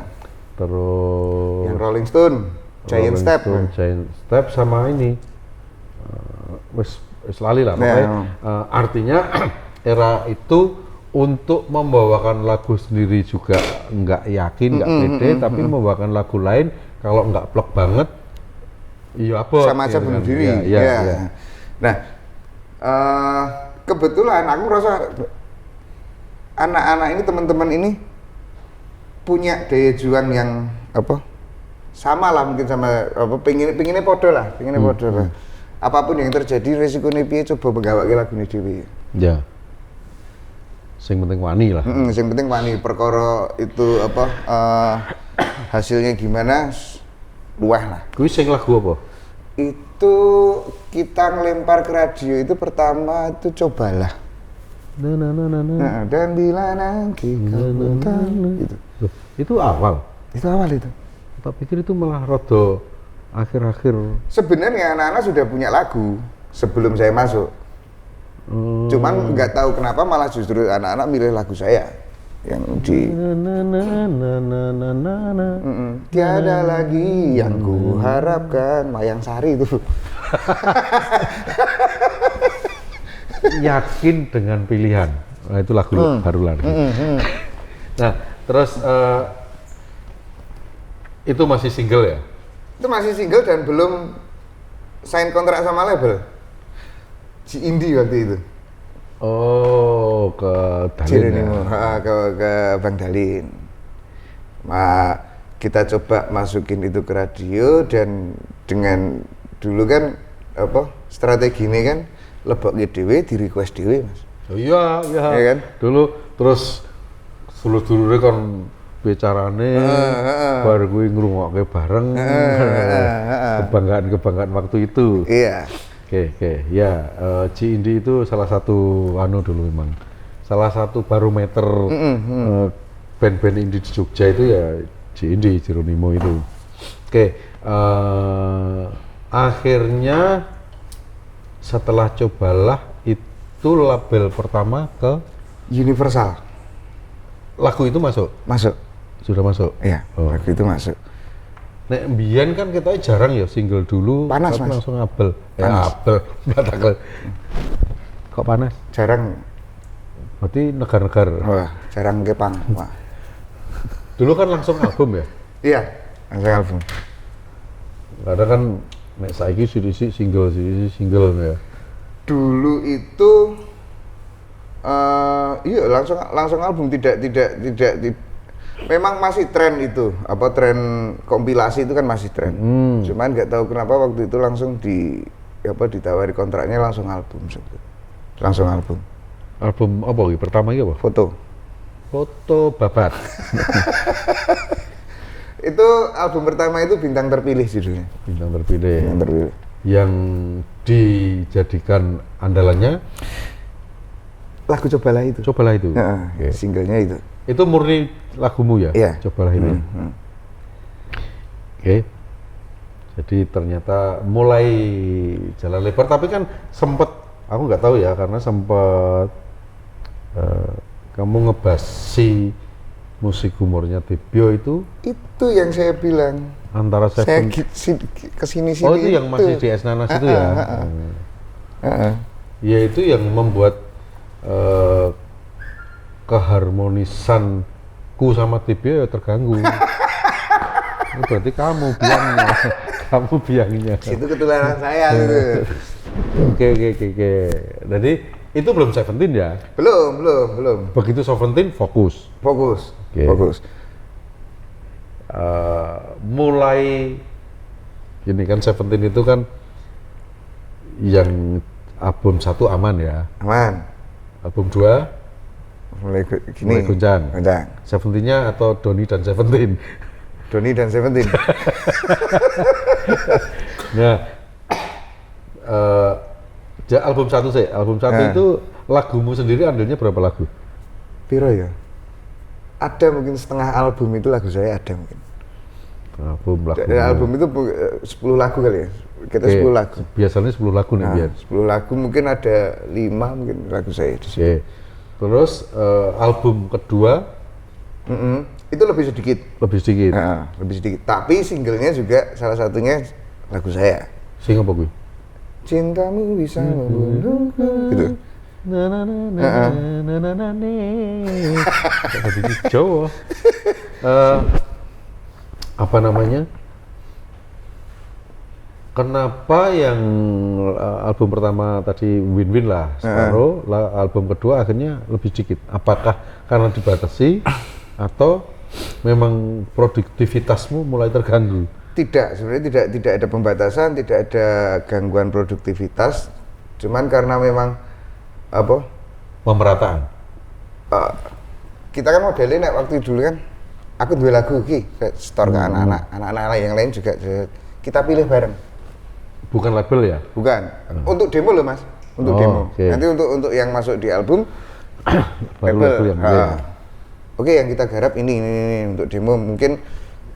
Terus yang Rolling Stone, Giant Step sama ini. Wes lali lah pokoknya. Artinya era itu untuk membawakan lagu sendiri juga nggak yakin, nggak pede, tapi membawakan lagu lain kalau nggak plek banget, iya apa? Sama aja bunuh diri. Ya. Nah, kebetulan aku merasa anak-anak ini, teman-teman ini punya daya juang yang sama lah mungkin sama pengennya podo lah. Apapun yang terjadi resikonya piye coba menggawake lagune dhewe. Ya. Sing penting wani lah. Sing penting wani, perkara itu hasilnya gimana luah lah. Kuwi sing lagu apa? Itu kita ngelempar ke radio itu pertama itu cobalah. Dan bila nanti itu. Itu awal. Itu awal itu. Tak pikir itu malah rodo akhir-akhir. Sebenarnya anak-anak sudah punya lagu sebelum saya masuk. Cuman nggak tahu kenapa malah justru anak-anak milih lagu saya yang di tiada lagi yang ku harapkan, Mayang Sari itu. Yakin dengan pilihan. Nah, itu lagu baru lagi. Nah, terus itu masih single ya? Itu masih single dan belum sign kontrak sama label. Si Indi waktu itu. Oh, ke Dalin ya? Ke Bang Dalin. Kita coba masukin itu ke radio dan dengan dulu kan strategi ini kan lebok dhewe, di request dhewe Mas. Oh iya. Ya kan? Dulu terus dulur-dulure kon bicarane baru gue ngrungokke bareng kebanggaan waktu itu. Iya. Oke. Ya, Ci Indi itu salah satu dulu memang. Salah satu barometer band-band indie di Jogja itu ya Ci Indi, Jeronimo itu. Oke, akhirnya setelah cobalah itu label pertama ke Universal. Lagu itu masuk? Masuk. Sudah masuk? Iya, lagu itu masuk. Nek mbiyen kan kita jarang ya single dulu, panas, tapi Mas. langsung abel. Panas. Abel, batakel. Kok panas? Jarang. Berarti negar-negar. Wah, jarang kepang. Wah. Dulu kan langsung album ya? Iya, langsung album. Kadang kan nek saiki sisi single ya. Dulu itu iya langsung album, tidak Memang masih tren itu, apa tren kompilasi itu kan masih tren. Cuman nggak tahu kenapa waktu itu langsung ditawari kontraknya langsung album, langsung album. Album apa iki? Pertama iki apa? Foto. Foto babat. Itu album pertama itu Bintang Terpilih judulnya. Bintang terpilih. Bintang Terpilih. Yang dijadikan andalannya Lagu Cobalah itu. Cobalah itu. Okay. Singlenya itu. Itu murni lagumu ya? Iya. Cobalah itu. Oke. Jadi ternyata mulai jalan lebar, tapi kan sempet, aku nggak tahu ya, karena sempet kamu ngebasi musik humornya Tibio itu yang saya bilang. antara Saya Seven. kesini-sini. Oh itu yang masih di Es Nanas itu ya? Ya itu yang membuat keharmonisanku sama Tibio ya terganggu. Itu berarti kamu biangnya. Kamu biangnya. Itu ketularan saya gitu. Oke. Jadi itu belum Seventeen ya? Belum. Begitu Seventeen fokus. Fokus. Oke. Fokus. Mulai gini kan Seventeen itu kan yang album 1 aman ya. Aman. Album 2 Mulai mulai goncang. Goncang. Seventeen-nya atau Doni dan Seventeen. Doni dan Seventeen. Nah, album 1 sih. Album 1 itu lagumu sendiri andilnya berapa lagu? Piro ya? Ada mungkin setengah album itu lagu saya ada mungkin. Lagu. Album itu 10 lagu kali ya. Kita 10 lagu. Biasanya 10 lagu nih biar. 10 lagu mungkin ada 5 mungkin lagu saya di sini. Terus album kedua itu lebih sedikit. Lebih sedikit. Lebih sedikit. Tapi singlenya juga salah satunya lagu saya. Sing apa gue? Cintamu bisa membunuhku. Gitu. Tadi Jawa. Apa namanya? Kenapa yang album pertama tadi win-win lah, separuh, album kedua akhirnya lebih sedikit? Apakah karena dibatasi atau memang produktivitasmu mulai terganggu? Tidak, sebenarnya tidak ada pembatasan, tidak ada gangguan produktivitas. Cuman karena memang apa? Pemerataan. Kita kan modelnya waktu dulu kan, aku dua lagu ki, store ke anak-anak yang lain juga kita pilih bareng. Bukan label ya? Bukan. Untuk demo loh mas, untuk demo. Okay. Nanti untuk yang masuk di album, label yang Oke, yang kita garap ini untuk demo mungkin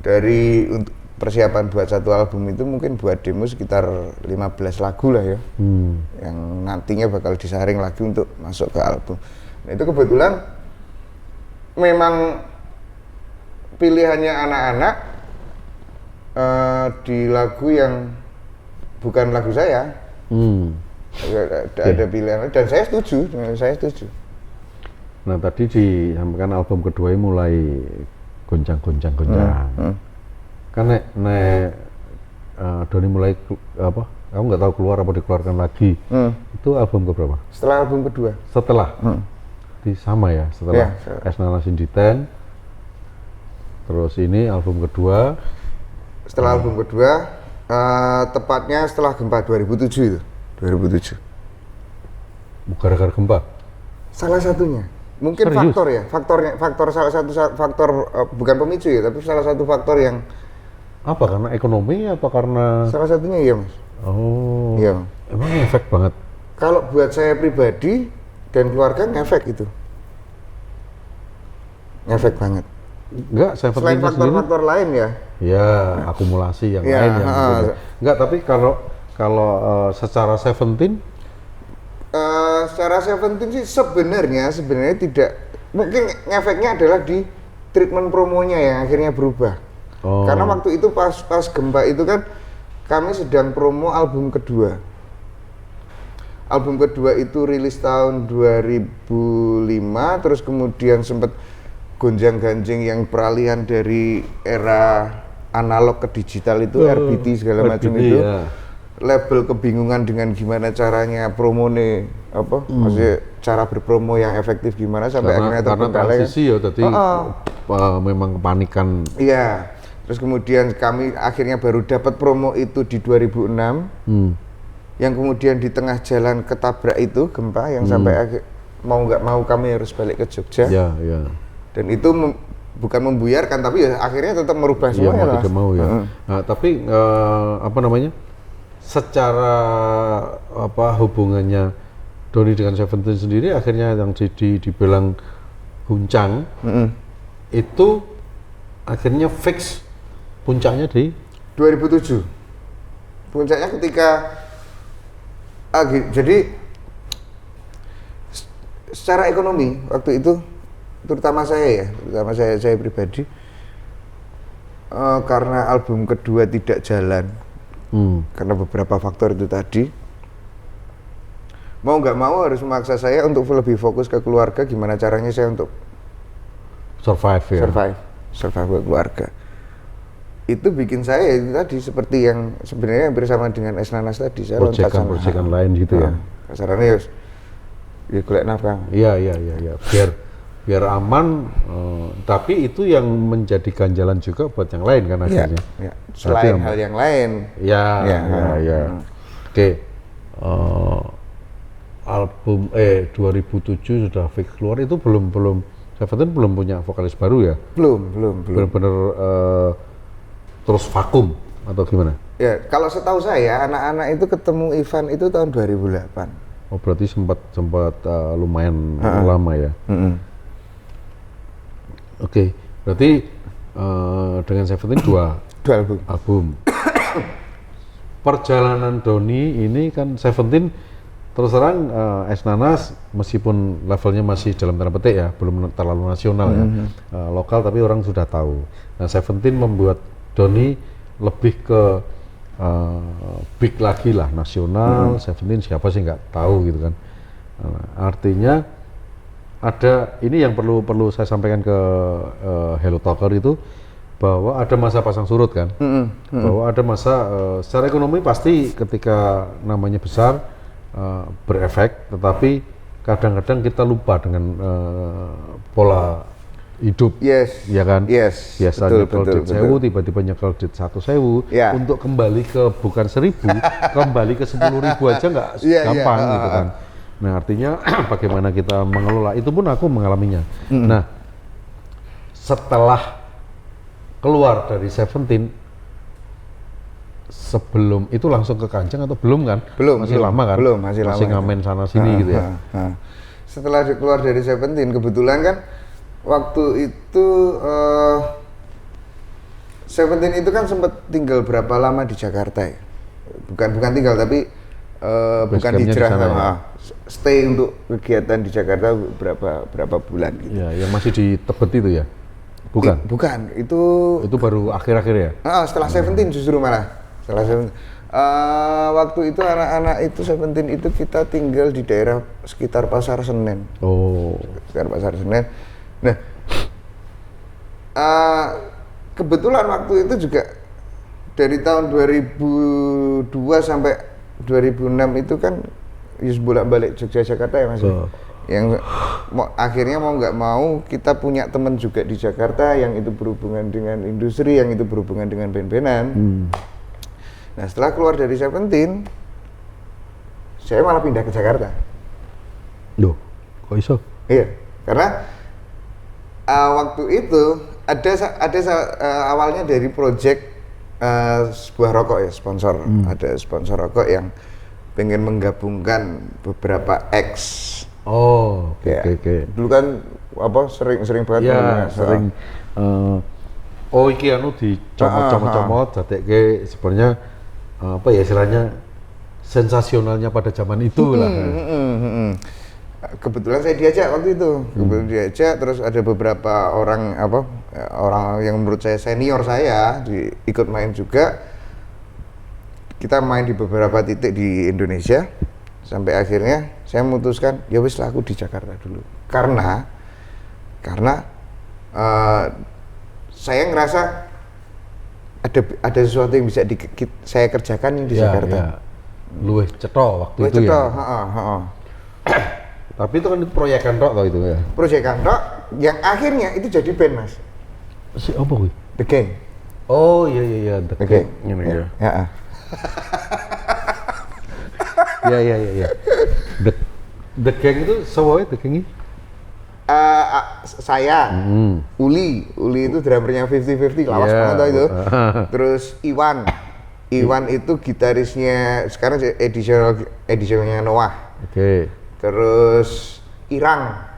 dari untuk persiapan buat satu album itu mungkin buat demo sekitar 15 lagu lah ya, yang nantinya bakal disaring lagi untuk masuk ke album. Nah itu kebetulan memang pilihannya anak-anak di lagu yang bukan lagu saya. Ada pilihan dan saya setuju. Nah tadi disampaikan album kedua ini mulai goncang. Kan Doni mulai apa? Aku nggak tahu keluar apa dikeluarkan lagi. Itu album keberapa? Setelah album kedua. Setelah. Di sama ya. Setelah Es Nanas Inditen. Terus ini album kedua. Setelah album kedua, tepatnya setelah gempa 2007 itu. 2007. Gara-gara gempa? Salah satunya. Mungkin Serius? faktor salah satu faktor bukan pemicu ya, tapi salah satu faktor yang apa, karena ekonomi apa karena salah satunya iya mas. Oh iya, emang efek banget. Kalau buat saya pribadi dan keluarga ngefek itu, ngefek banget. Enggak, selain faktor-faktor lain ya. Ya, akumulasi yang lain yang enggak, tapi kalau secara Seventeen secara Seventeen sih sebenarnya tidak, mungkin ngefeknya adalah di treatment promonya yang akhirnya berubah. Karena waktu itu pas gempa itu kan kami sedang promo album kedua. Album kedua itu rilis tahun 2005, terus kemudian sempat gonjang-ganjing yang peralihan dari era analog ke digital itu, RBT segala macam itu. Ya. Label kebingungan dengan gimana caranya promone maksudnya cara berpromo yang efektif gimana sampai akhirnya karena terbengkalai. transisi ya tadi memang kepanikan. Iya. Terus kemudian kami akhirnya baru dapat promo itu di 2006. Yang kemudian di tengah jalan ketabrak itu gempa yang sampai mau nggak mau kami harus balik ke Jogja. Ya. Dan itu bukan membuyarkan tapi ya akhirnya tetap merubah semuanya lah. Tidak mau ya. Nah, tapi secara hubungannya Doni dengan Seventeen sendiri akhirnya yang dibilang guncang itu akhirnya fix puncaknya di 2007. Puncaknya ketika jadi secara ekonomi waktu itu terutama saya pribadi karena album kedua tidak jalan karena beberapa faktor itu tadi, mau nggak mau harus memaksa saya untuk lebih fokus ke keluarga, gimana caranya saya untuk survive keluarga. Itu bikin saya itu tadi seperti yang sebenarnya hampir sama dengan Esnanas tadi, saya proyekan lain gitu ya. Kasarannya ya golek nafkah. Iya. Biar aman, tapi itu yang menjadi ganjalan juga buat yang lain kan akhirnya. Ya. Selain hal yang lain. Ya. Oke. Album 2007 sudah fix keluar, itu belum Seventeen belum punya vokalis baru ya? Belum. Benar-benar terus vakum atau gimana? Ya, kalau setahu saya anak-anak itu ketemu Ivan itu tahun 2008. Oh, berarti sempat lumayan lama ya. Oke, berarti dengan Seventeen dua album. Perjalanan Doni ini kan Seventeen terus terang Esnanas meskipun levelnya masih dalam tanda petik ya, belum terlalu nasional ya, lokal tapi orang sudah tahu. Nah, Seventeen membuat Doni lebih ke big lagi lah, nasional. Seventeen siapa sih nggak tahu gitu kan. Artinya ada ini yang perlu saya sampaikan ke Hello Talker itu, bahwa ada masa pasang surut kan, bahwa ada masa secara ekonomi pasti ketika namanya besar berefek, tetapi kadang-kadang kita lupa dengan pola hidup, ya kan? Biasanya kalau dit 1000 tiba-tiba nyekel dit 1.000 untuk kembali ke bukan 1.000, kembali ke 10.000 aja nggak gampang gitu kan. Nah, artinya bagaimana kita mengelola itu pun aku mengalaminya. Nah, setelah keluar dari Seventeen, sebelum itu langsung ke Kanjeng atau belum kan? Masih lama kan? Masih ngamen sana sini gitu ya. Setelah keluar dari Seventeen, kebetulan kan waktu itu Seventeen itu kan sempat tinggal berapa lama di Jakarta ya? Bukan tinggal tapi bukan hijrah, stay untuk kegiatan di Jakarta berapa bulan gitu. Ya, yang masih di Tebet itu ya? Bukan, itu baru akhir-akhir ya? Setelah Seventeen justru malah. Setelah Seventeen. Waktu itu anak-anak itu Seventeen itu kita tinggal di daerah sekitar Pasar Senen. Sekitar Pasar Senen. Nah, kebetulan waktu itu juga dari tahun 2002 sampai 2006 itu kan bolak-balik Jogja Jakarta ya Mas. Yang akhirnya mau nggak mau kita punya teman juga di Jakarta yang itu berhubungan dengan industri, yang itu berhubungan dengan band-bandan. Nah, setelah keluar dari Seventeen, saya malah pindah ke Jakarta. Loh, kok iso? Iya, karena waktu itu ada awalnya dari project sebuah rokok ya, sponsor. Ada sponsor rokok yang pengen menggabungkan beberapa X. Oke. Dulu kan sering banget sering iki dicomot-comot dadekke sebenarnya istilahnya sensasionalnya pada zaman itu lah. Kebetulan saya diajak waktu itu, terus ada beberapa orang yang menurut saya senior saya ikut main juga. Kita main di beberapa titik di Indonesia sampai akhirnya saya memutuskan ya wis lah aku di Jakarta dulu karena saya ngerasa ada sesuatu yang bisa saya kerjakan di Jakarta. Luwih cetha waktu itu ya. Tapi itu kan itu proyekan tok toh itu ya. Proyekan tok yang akhirnya itu jadi band Mas. Si apa kuwi? The Gang. Oh iya The The Gang. Gang. Ini ya. Heeh. Iya. The Gang itu semuanya The Gang ini? Saya, Uli itu drummernya 50-50, lawas Yeah. banget tau itu. Terus Iwan itu gitarisnya sekarang editionnya Noah. Oke. Terus Irang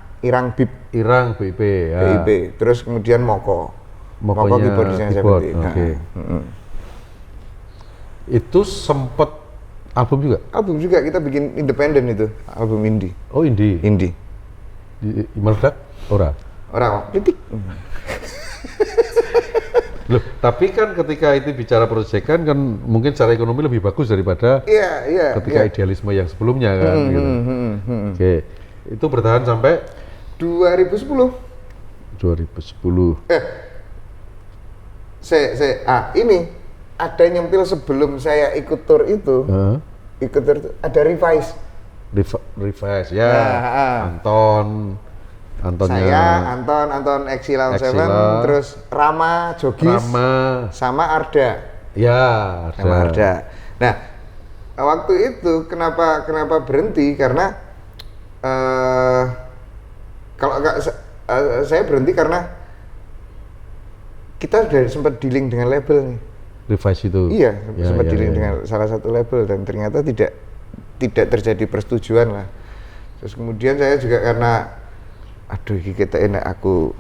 Bip, Irang BIP ya. BIP. Terus kemudian Moko Mokonya keyboardisnya keyboard, 70. oke. Itu sempet album juga? Album juga kita bikin independen itu, album indie. Oh indie? Di meledak? Ora? Orang titik. Loh, tapi kan ketika itu bicara proyekan kan mungkin secara ekonomi lebih bagus daripada Iya. ketika idealisme yang sebelumnya kan gitu. Oke, itu bertahan sampai 2010. 2010. Ini ada nyempil sebelum saya ikut tour itu. Ikut tour itu ada Revise. Revise ya. Antonnya. Saya, Anton Exilon Seven, terus Rama Jogis, sama Arda. Ya, Sama Arda. Nah, waktu itu kenapa berhenti karena kalau nggak saya berhenti karena kita sudah sempat dealing dengan label nih. Revise itu. Iya, sempat dealing dengan salah satu label dan ternyata tidak terjadi persetujuan lah. Terus kemudian saya juga karena aduh kita enak aku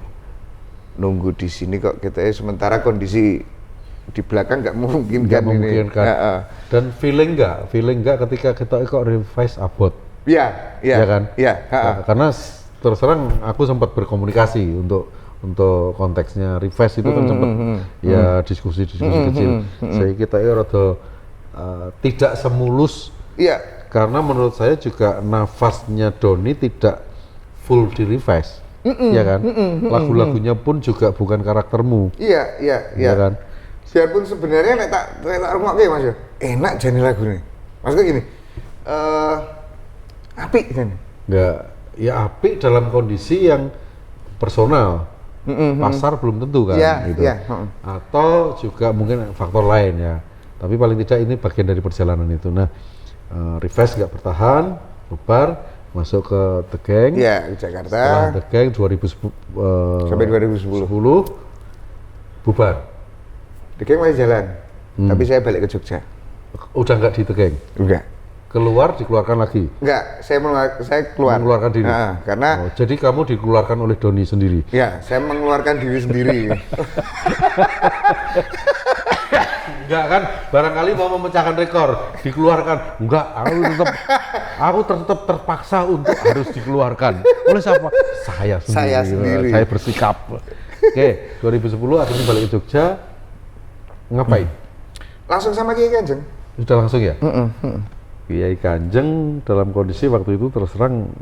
nunggu di sini kok kita sementara kondisi di belakang nggak memungkinkan ini. Dan feeling nggak ketika kita kok Revise abot. Iya kan? Iya. Karena terus terang aku sempat berkomunikasi untuk konteksnya Revise itu kan sempat ya diskusi kecil. Saya kita rada tidak semulus. Iya. Karena menurut saya juga nafasnya Doni tidak full di Revise, ya kan? Lagu-lagunya pun juga bukan karaktermu. Iya. kan? Biarpun sebenarnya nek tak rungokke Mas yo, enak jane lagu nih. Maksudnya gini, apik kan? Nggak, ya apik dalam kondisi yang personal. Pasar belum tentu kan, gitu. Atau juga mungkin faktor lain ya. Tapi paling tidak ini bagian dari perjalanan itu. Nah, Revise nggak bertahan, bubar. Masuk ke The Gang, di Jakarta. Setelah The Gang 2010 sampai 2010 bubar. The Gang masih jalan, tapi saya balik ke Jogja. Udah nggak di The Gang? Enggak. Dikeluarkan lagi? Enggak, saya keluar. Mengeluarkan diri? Karena jadi kamu dikeluarkan oleh Doni sendiri? Ya, saya mengeluarkan diri sendiri. Enggak kan, barangkali mau memecahkan rekor, dikeluarkan. Enggak, aku tetap terpaksa untuk harus dikeluarkan. Oleh siapa? Saya sendiri. Saya bersikap. Oke, 2010 akhirnya balik ke Jogja. Ngapain? Langsung sama Kiai Kanjeng. Sudah langsung ya? Kiai Kanjeng dalam kondisi waktu itu terus terang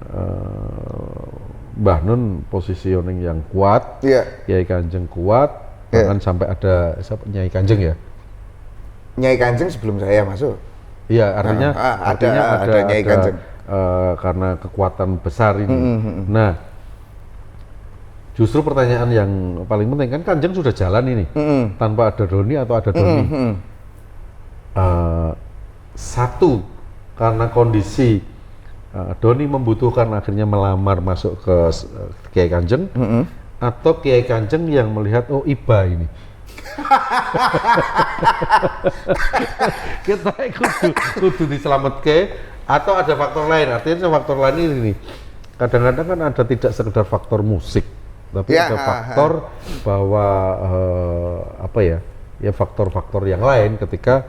Mbah Nun positioning yang kuat. Kiai Kanjeng kuat. Bahkan sampai ada Nyai Kanjeng ya? Nyai Kanjeng sebelum saya masuk. Iya, artinya ada Nyai Kanjeng. Karena kekuatan besar ini. Nah, justru pertanyaan yang paling penting kan Kanjeng sudah jalan ini, tanpa ada Doni atau ada Doni. Satu, karena kondisi Doni membutuhkan akhirnya melamar masuk ke Kiai Kanjeng, atau Kiai Kanjeng yang melihat Iba ini. Kita kudu diselamatkan atau ada faktor lain. Artinya faktor lain ini nih. Kadang-kadang kan ada tidak sekedar faktor musik, tapi ada faktor bahwa faktor-faktor yang lain ketika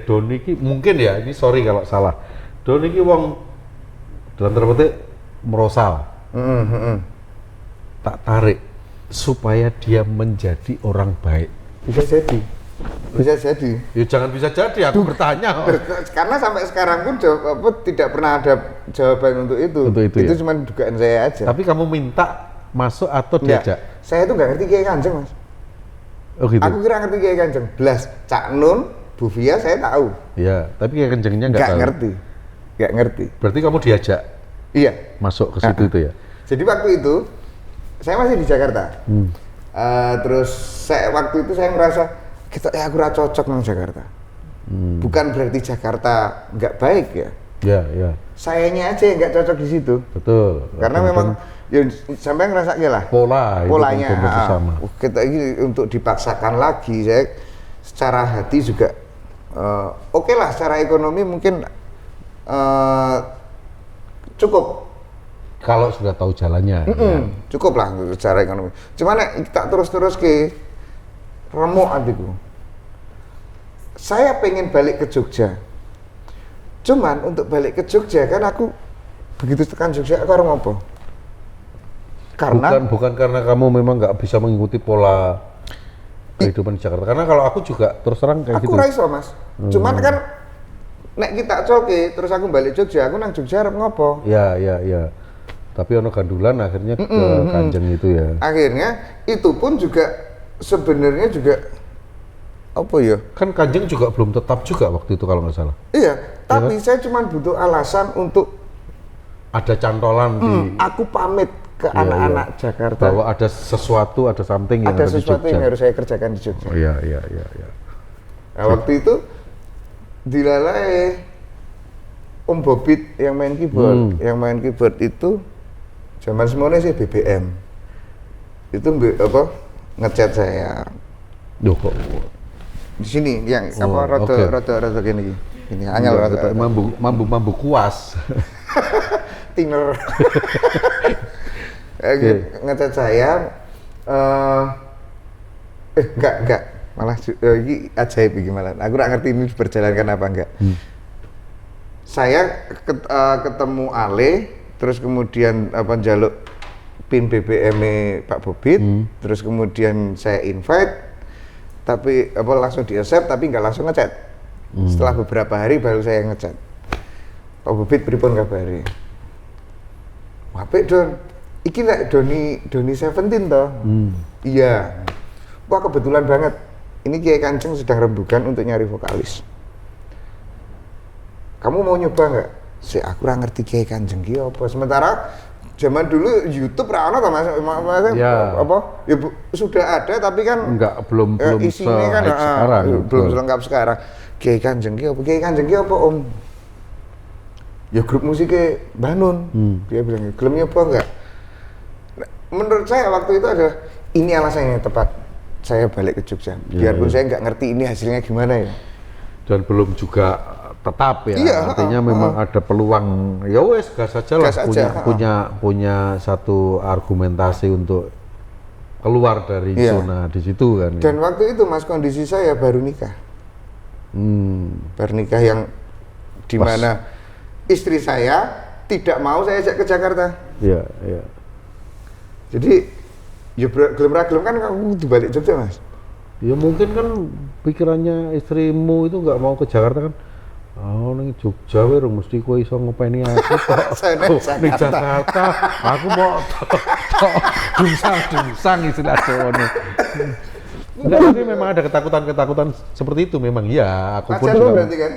Doni ki mungkin ya, ini sorry kalau salah. Doni ki wong dalam tanda petik merosal. Tak tarik supaya dia menjadi orang baik. Bisa jadi. Ya jangan bisa jadi, aku bertanya. Karena sampai sekarang pun tidak pernah ada jawaban untuk itu. Itu cuma dugaan saya aja. Tapi kamu minta masuk atau diajak? Saya tuh nggak ngerti Kiai Kanjeng, Mas. Oh gitu. Aku kira ngerti Kiai Kanjeng. Blas, Cak Nun, Bu Via saya tahu. Iya, tapi Kiai Kanjengnya nggak tahu. Nggak ngerti. Berarti kamu diajak? Iya. masuk ke situ itu ya. Jadi waktu itu saya masih di Jakarta. Terus waktu itu saya merasa kita aku ora cocok nang Jakarta. Bukan berarti Jakarta nggak baik ya. Ya. Sayanya aja yang nggak cocok di situ. Betul. Karena memang ya, sampai ngerasa lah polanya itu sama. Kita ini untuk dipaksakan lagi. Saya secara hati juga oke lah, secara ekonomi mungkin cukup. Kalau sudah tahu jalannya. Ya. Cukup lah secara ekonomi. Cuman tak terus ke remuk hatiku. Saya pengen balik ke Jogja. Cuman untuk balik ke Jogja kan aku begitu tekan Jogja aku harus apa? Karena bukan karena kamu memang nggak bisa mengikuti pola kehidupan di Jakarta. Karena kalau aku juga terus terang kayak gitu. Aku raiso Mas. Cuman kan nek kita coke terus aku balik Jogja, aku nang Jogja arep ngopo? Ya. Tapi ono gandulan akhirnya ke Kanjeng itu ya. Akhirnya itu pun juga sebenarnya juga apa ya? Kan Kanjeng juga belum tetap juga waktu itu kalau nggak salah. Iya, tapi saya cuma butuh alasan untuk ada cantolan di aku pamit ke anak-anak Jakarta bahwa ada sesuatu, ada something yang ada ada di sesuatu Jogja. yang harus saya kerjakan di Jogja. Oh iya. Nah, waktu itu dilalai Om Bobit yang main keyboard, itu zaman semuanya sih BBM. Itu ngechat saya. Duh kok Di sini yang rada gini. Ini angel rada mambu kuas. Tiner. Ngechat saya enggak malah ini ajaib gimana aku nggak ngerti ini berjalankan apa enggak. Saya ketemu Ale terus kemudian njaluk pin BBM Pak Bobit terus kemudian saya invite tapi langsung di accept tapi nggak langsung ngechat. Setelah beberapa hari baru saya ngechat Pak Bobit pripun kabari. Apik Don, iki nek Doni 17 toh? Iya. Wah kebetulan banget. Ini Kiai Kanjeng sedang rembukan untuk nyari vokalis. Kamu mau nyoba nggak? Aku ora ngerti Kiai Kanjeng ki apa. Sementara zaman dulu YouTube ra ono to Mas. Ya. Ya sudah ada tapi kan belum isinya kan sekarang. Belum selengkap sekarang. Kiai Kanjeng ki apa? Kiai Kanjeng ki apa Om? Ya grup musiknya Banun. Dia bilang, gelem nyoba enggak? Menurut saya waktu itu adalah ini alasan yang tepat saya balik ke Jogja. Biarpun saya nggak ngerti ini hasilnya gimana ya. Dan belum juga tetap ya. Iya, artinya memang ada peluang. Ya wes gas aja lah punya satu argumentasi untuk keluar dari zona di situ kan. Dan waktu itu Mas kondisi saya baru nikah. Baru nikah yang dimana istri saya tidak mau saya ajak ke Jakarta. Iya. Jadi, ya gelem kan aku di balik Jogja Mas. Ya mungkin kan pikirannya istrimu itu nggak mau ke Jakarta kan. Oh, ning Jogja wae rung mesti kowe iso ngopeni aku kok. Ning Jakarta aku mau dungsang istilah ngono. Enggak, tapi memang ada ketakutan seperti itu memang. Iya, aku pun juga. Berarti kan?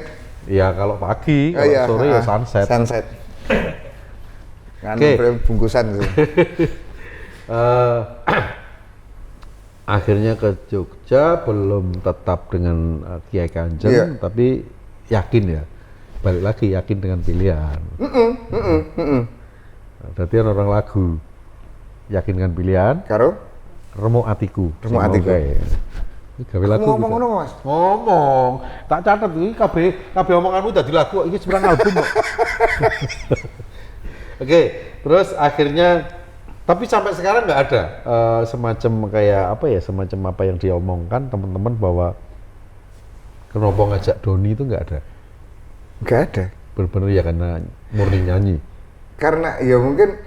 Iya, kalau pagi, kalau sore ya sunset. Bungkusan tuh. Akhirnya ke Jogja belum tetap dengan Kiai Kanjeng, tapi yakin ya, balik lagi yakin dengan pilihan. Berarti orang lagu yakin dengan pilihan. Karo Remuk Atiku. Remuk Atiku. Gawe lagu. Ngomong ngono Mas. Ngomong. Tak catat iki kabeh omonganmu dadi lagu iki sebenarnya album kok. Oke, terus akhirnya tapi sampai sekarang nggak ada semacam kayak semacam apa yang dia omongkan teman-teman bahwa kenapa ngajak Doni itu nggak ada. Nggak ada. Benar-benar ya karena murni nyanyi. Karena ya mungkin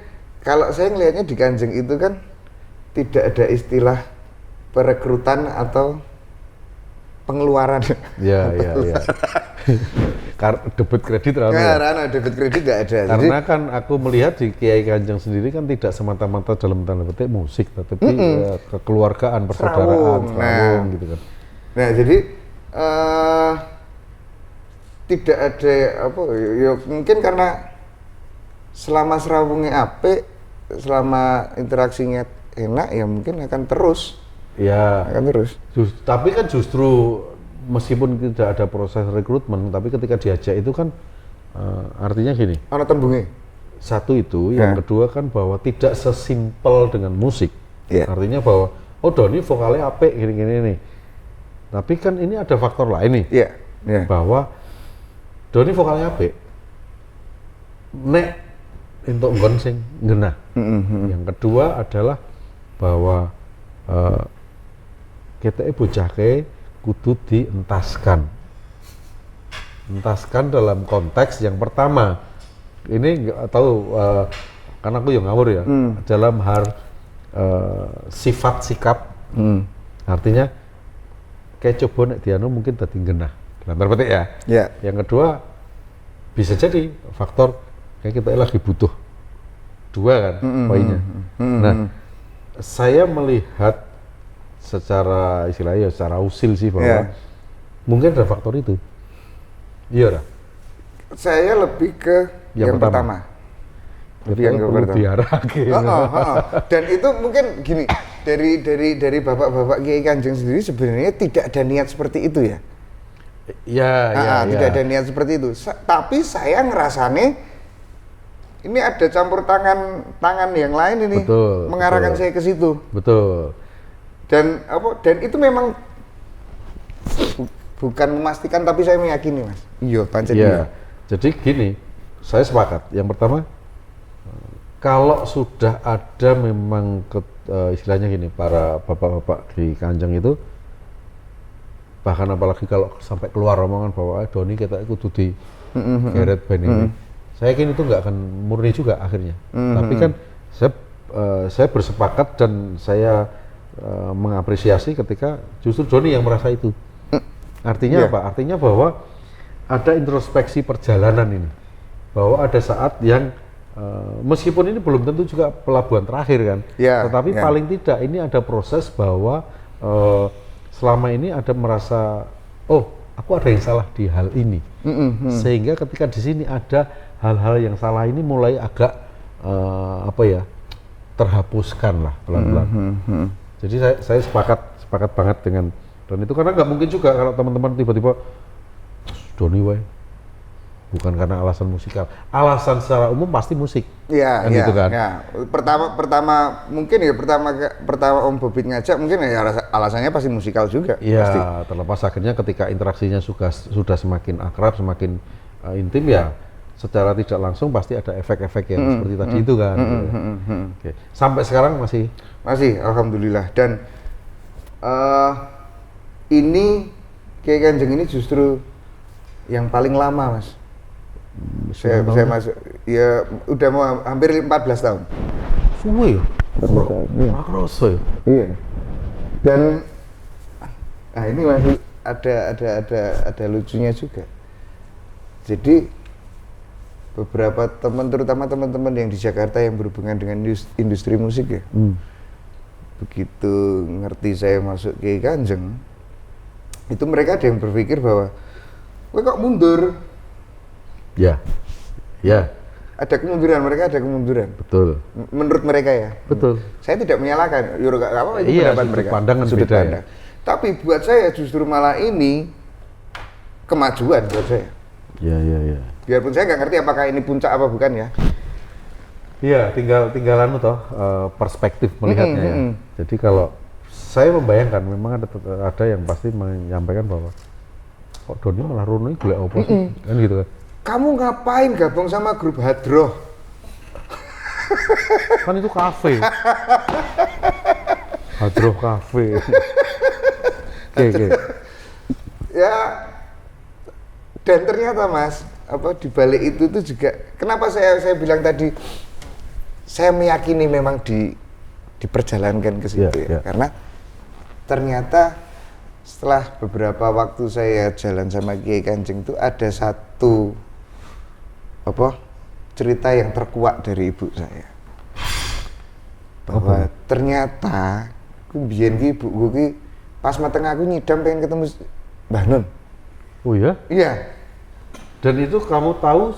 kalau saya ngelihatnya di Kanjeng itu kan tidak ada istilah perekrutan atau pengeluaran. Ya. Debit kredit karena debit kredit nggak ada. Karena kan aku melihat di Kiai Kanjeng sendiri kan tidak semata-mata dalam tanda petik musik, tetapi kekeluargaan, persaudaraan, serawung gitu kan. Nah jadi tidak ada ya mungkin karena selama serawungnya apik, selama interaksinya enak ya mungkin akan terus. Ya. Akan terus. Tapi kan justru meskipun tidak ada proses rekrutmen, tapi ketika diajak itu kan artinya gini. Ana tembunge. Satu itu, yang kedua kan bahwa tidak sesimpel dengan musik. Yeah. Artinya bahwa oh Doni vokalnya apik gini-gini nih. Tapi kan ini ada faktor lain nih. Iya. Yeah. Bahwa Doni vokalnya apik. Nek untuk nggon sing genah. Yang kedua adalah bahwa kita bocahke kudu dientaskan. Entaskan dalam konteks yang pertama. Ini nggak tahu karena aku yang ngawur ya. Dalam hal sifat sikap. Artinya kayak coba nek dianu mungkin tadi genah. Dalam petik ya. Yeah. Yang kedua bisa jadi faktor kayak kita lagi butuh dua kan poinnya. Nah, saya melihat secara istilahnya secara usil sih bahwa mungkin ada faktor itu. Iya, dah. Saya lebih ke yang pertama. Lebih yang pertama. Dan itu mungkin gini, dari bapak-bapak Kiai Kanjeng sendiri sebenarnya tidak ada niat seperti itu ya. Tidak ada niat seperti itu. Tapi saya ngerasane ini ada campur tangan yang lain ini mengarahkan saya ke situ. Betul. Dan itu memang bukan memastikan tapi saya meyakini, Mas. Iya, pancen iya. Jadi gini, saya sepakat. Yang pertama, kalau sudah ada memang istilahnya gini, para bapak-bapak di Kanjeng itu bahkan apalagi kalau sampai keluar omongan bahwa Doni kita kudu di geret band ini. Saya yakin itu nggak akan murni juga akhirnya. Tapi kan saya bersepakat dan saya mengapresiasi ketika justru Doni yang merasa itu. Artinya apa? Artinya bahwa ada introspeksi perjalanan ini. Bahwa ada saat yang meskipun ini belum tentu juga pelabuhan terakhir kan. Tetapi paling tidak ini ada proses bahwa selama ini ada merasa, oh aku ada yang salah di hal ini. Sehingga ketika di sini ada hal-hal yang salah ini mulai agak terhapuskan lah pelan-pelan. Jadi saya sepakat banget dengan dan itu karena nggak mungkin juga kalau teman-teman tiba-tiba Doni wae bukan karena alasan musikal, alasan secara umum pasti musik. Iya, gitu kan. Ya. Pertama mungkin ya pertama Om Bobit ngajak mungkin ya alasannya pasti musikal juga. Iya, terlepas akhirnya ketika interaksinya sudah semakin akrab, semakin intim ya. Secara tidak langsung pasti ada efek-efek yang seperti tadi itu kan. Oke. Sampai sekarang masih alhamdulillah. Dan ini Kiai Kanjeng ini justru yang paling lama, Mas. Saya masuk ya udah mau hampir 14 tahun. Suwe ya? Makroso ya? Iya. Dan ini masih ada lucunya juga. Jadi beberapa terutama teman-teman yang di Jakarta yang berhubungan dengan industri musik ya, begitu ngerti saya masuk Kiai Kanjeng, itu mereka ada yang berpikir bahwa, "Kowe kok mundur?" Ya. Ada kemunduran, mereka ada kemunduran. Betul. Menurut mereka ya. Betul. Saya tidak menyalahkan, itu pendapat mereka. Pandangan sudut beda pandang. Tapi buat saya justru malah ini kemajuan buat saya. Iya. Biarpun saya nggak ngerti apakah ini puncak apa bukan ya. Iya, tinggalan perspektif melihatnya ya. Jadi kalau saya membayangkan memang ada yang pasti menyampaikan bahwa kok Doni malah Rono golek apa sih? Kan gitu kan. Kamu ngapain gabung sama grup Hadroh? Kan itu kafe. Hadroh kafe. Oke. Ya, dan ternyata Mas, di balik itu tuh juga kenapa saya bilang tadi saya meyakini memang diperjalankan ke situ ya. Karena ternyata setelah beberapa waktu saya jalan sama Kiai Kanjeng itu ada satu cerita yang terkuak dari ibu saya. Bahwa ternyata biyen ki ibuku ki pas mateng aku nyidam pengen ketemu Mbah Nun. Oh ya? Iya. Dan itu kamu tahu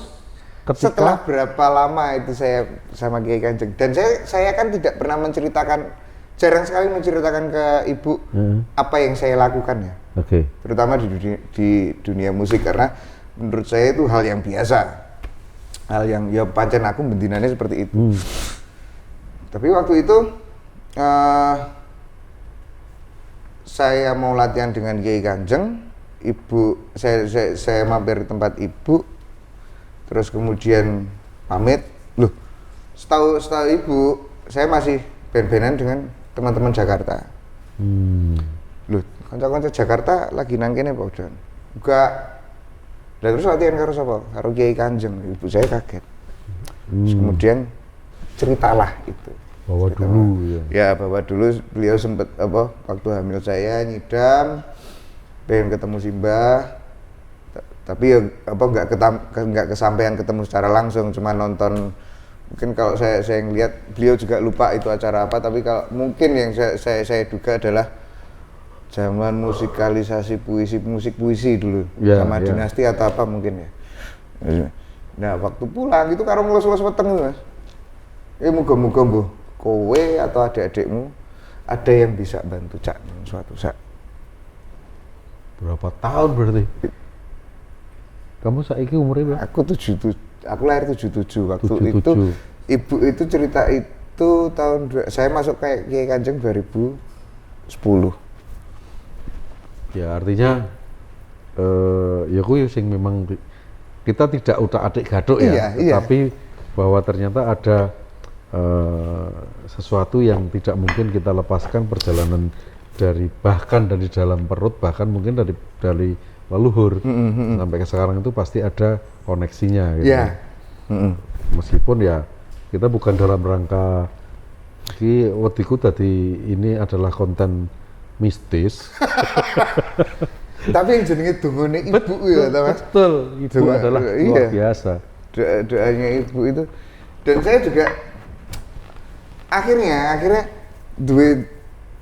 setelah berapa lama itu saya sama Kiai Kanjeng, dan saya kan tidak pernah menceritakan, jarang sekali menceritakan ke ibu apa yang saya lakukan ya. Terutama di dunia musik, karena menurut saya itu hal yang biasa, hal yang ya pancen aku bendinanya seperti itu. Tapi waktu itu saya mau latihan dengan Kiai Kanjeng, saya mampir di tempat ibu, terus kemudian pamit. Loh, setahu ibu saya masih band-bandan dengan teman-teman Jakarta. Loh, kanca-kanca Jakarta lagi nang kene Pak Udan. Enggak. Lah terus latihan karo sapa? Karo Kiai Kanjeng. Ibu saya kaget. Terus kemudian ceritalah itu. Bahwa dulu ya. Bahwa dulu beliau sempat waktu hamil saya nyidam, pengen ketemu Simbah. Tapi ya nggak kesampaian ketemu secara langsung, cuma nonton. Mungkin kalau saya ngelihat beliau juga lupa itu acara apa, tapi kalau mungkin yang saya duga adalah zaman musikalisasi musik puisi dulu sama Dinasti atau apa mungkin ya. Nah waktu pulang itu karo ngelus-ngelus weteng Mas. Muga-muga mbuh kowe atau adik-adikmu ada yang bisa bantu Cak suatu saat. Berapa tahun berarti? Kamu saiki umurnya berapa? Aku lahir 77 waktu 77. Itu ibu itu cerita itu saya masuk kayak Kiai Kanjeng 2010. Ya artinya ya kuwi sing memang kita tidak utak adik gaduk ya, tapi bahwa ternyata ada sesuatu yang tidak mungkin kita lepaskan, perjalanan bahkan dari dalam perut, bahkan mungkin dari leluhur sampai ke sekarang itu pasti ada koneksinya gitu. Meskipun ya kita bukan dalam rangka wediku tadi ini adalah konten mistis. Tapi yang jenenge dungane ibu ya, Mas. Betul, ibu adalah luar biasa. Doanya ibu itu, dan saya juga akhirnya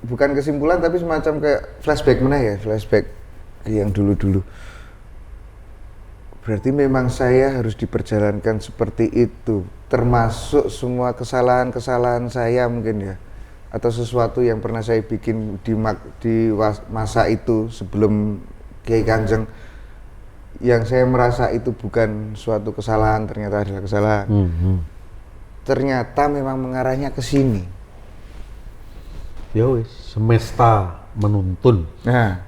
bukan kesimpulan tapi semacam kayak flashback flashback yang dulu-dulu. Berarti memang saya harus diperjalankan seperti itu, termasuk semua kesalahan-kesalahan saya mungkin ya, atau sesuatu yang pernah saya bikin di masa itu sebelum Kiai Kanjeng, yang saya merasa itu bukan suatu kesalahan, ternyata adalah kesalahan. Ternyata memang mengarahnya ke sini. Ya wis, semesta menuntun. Nah,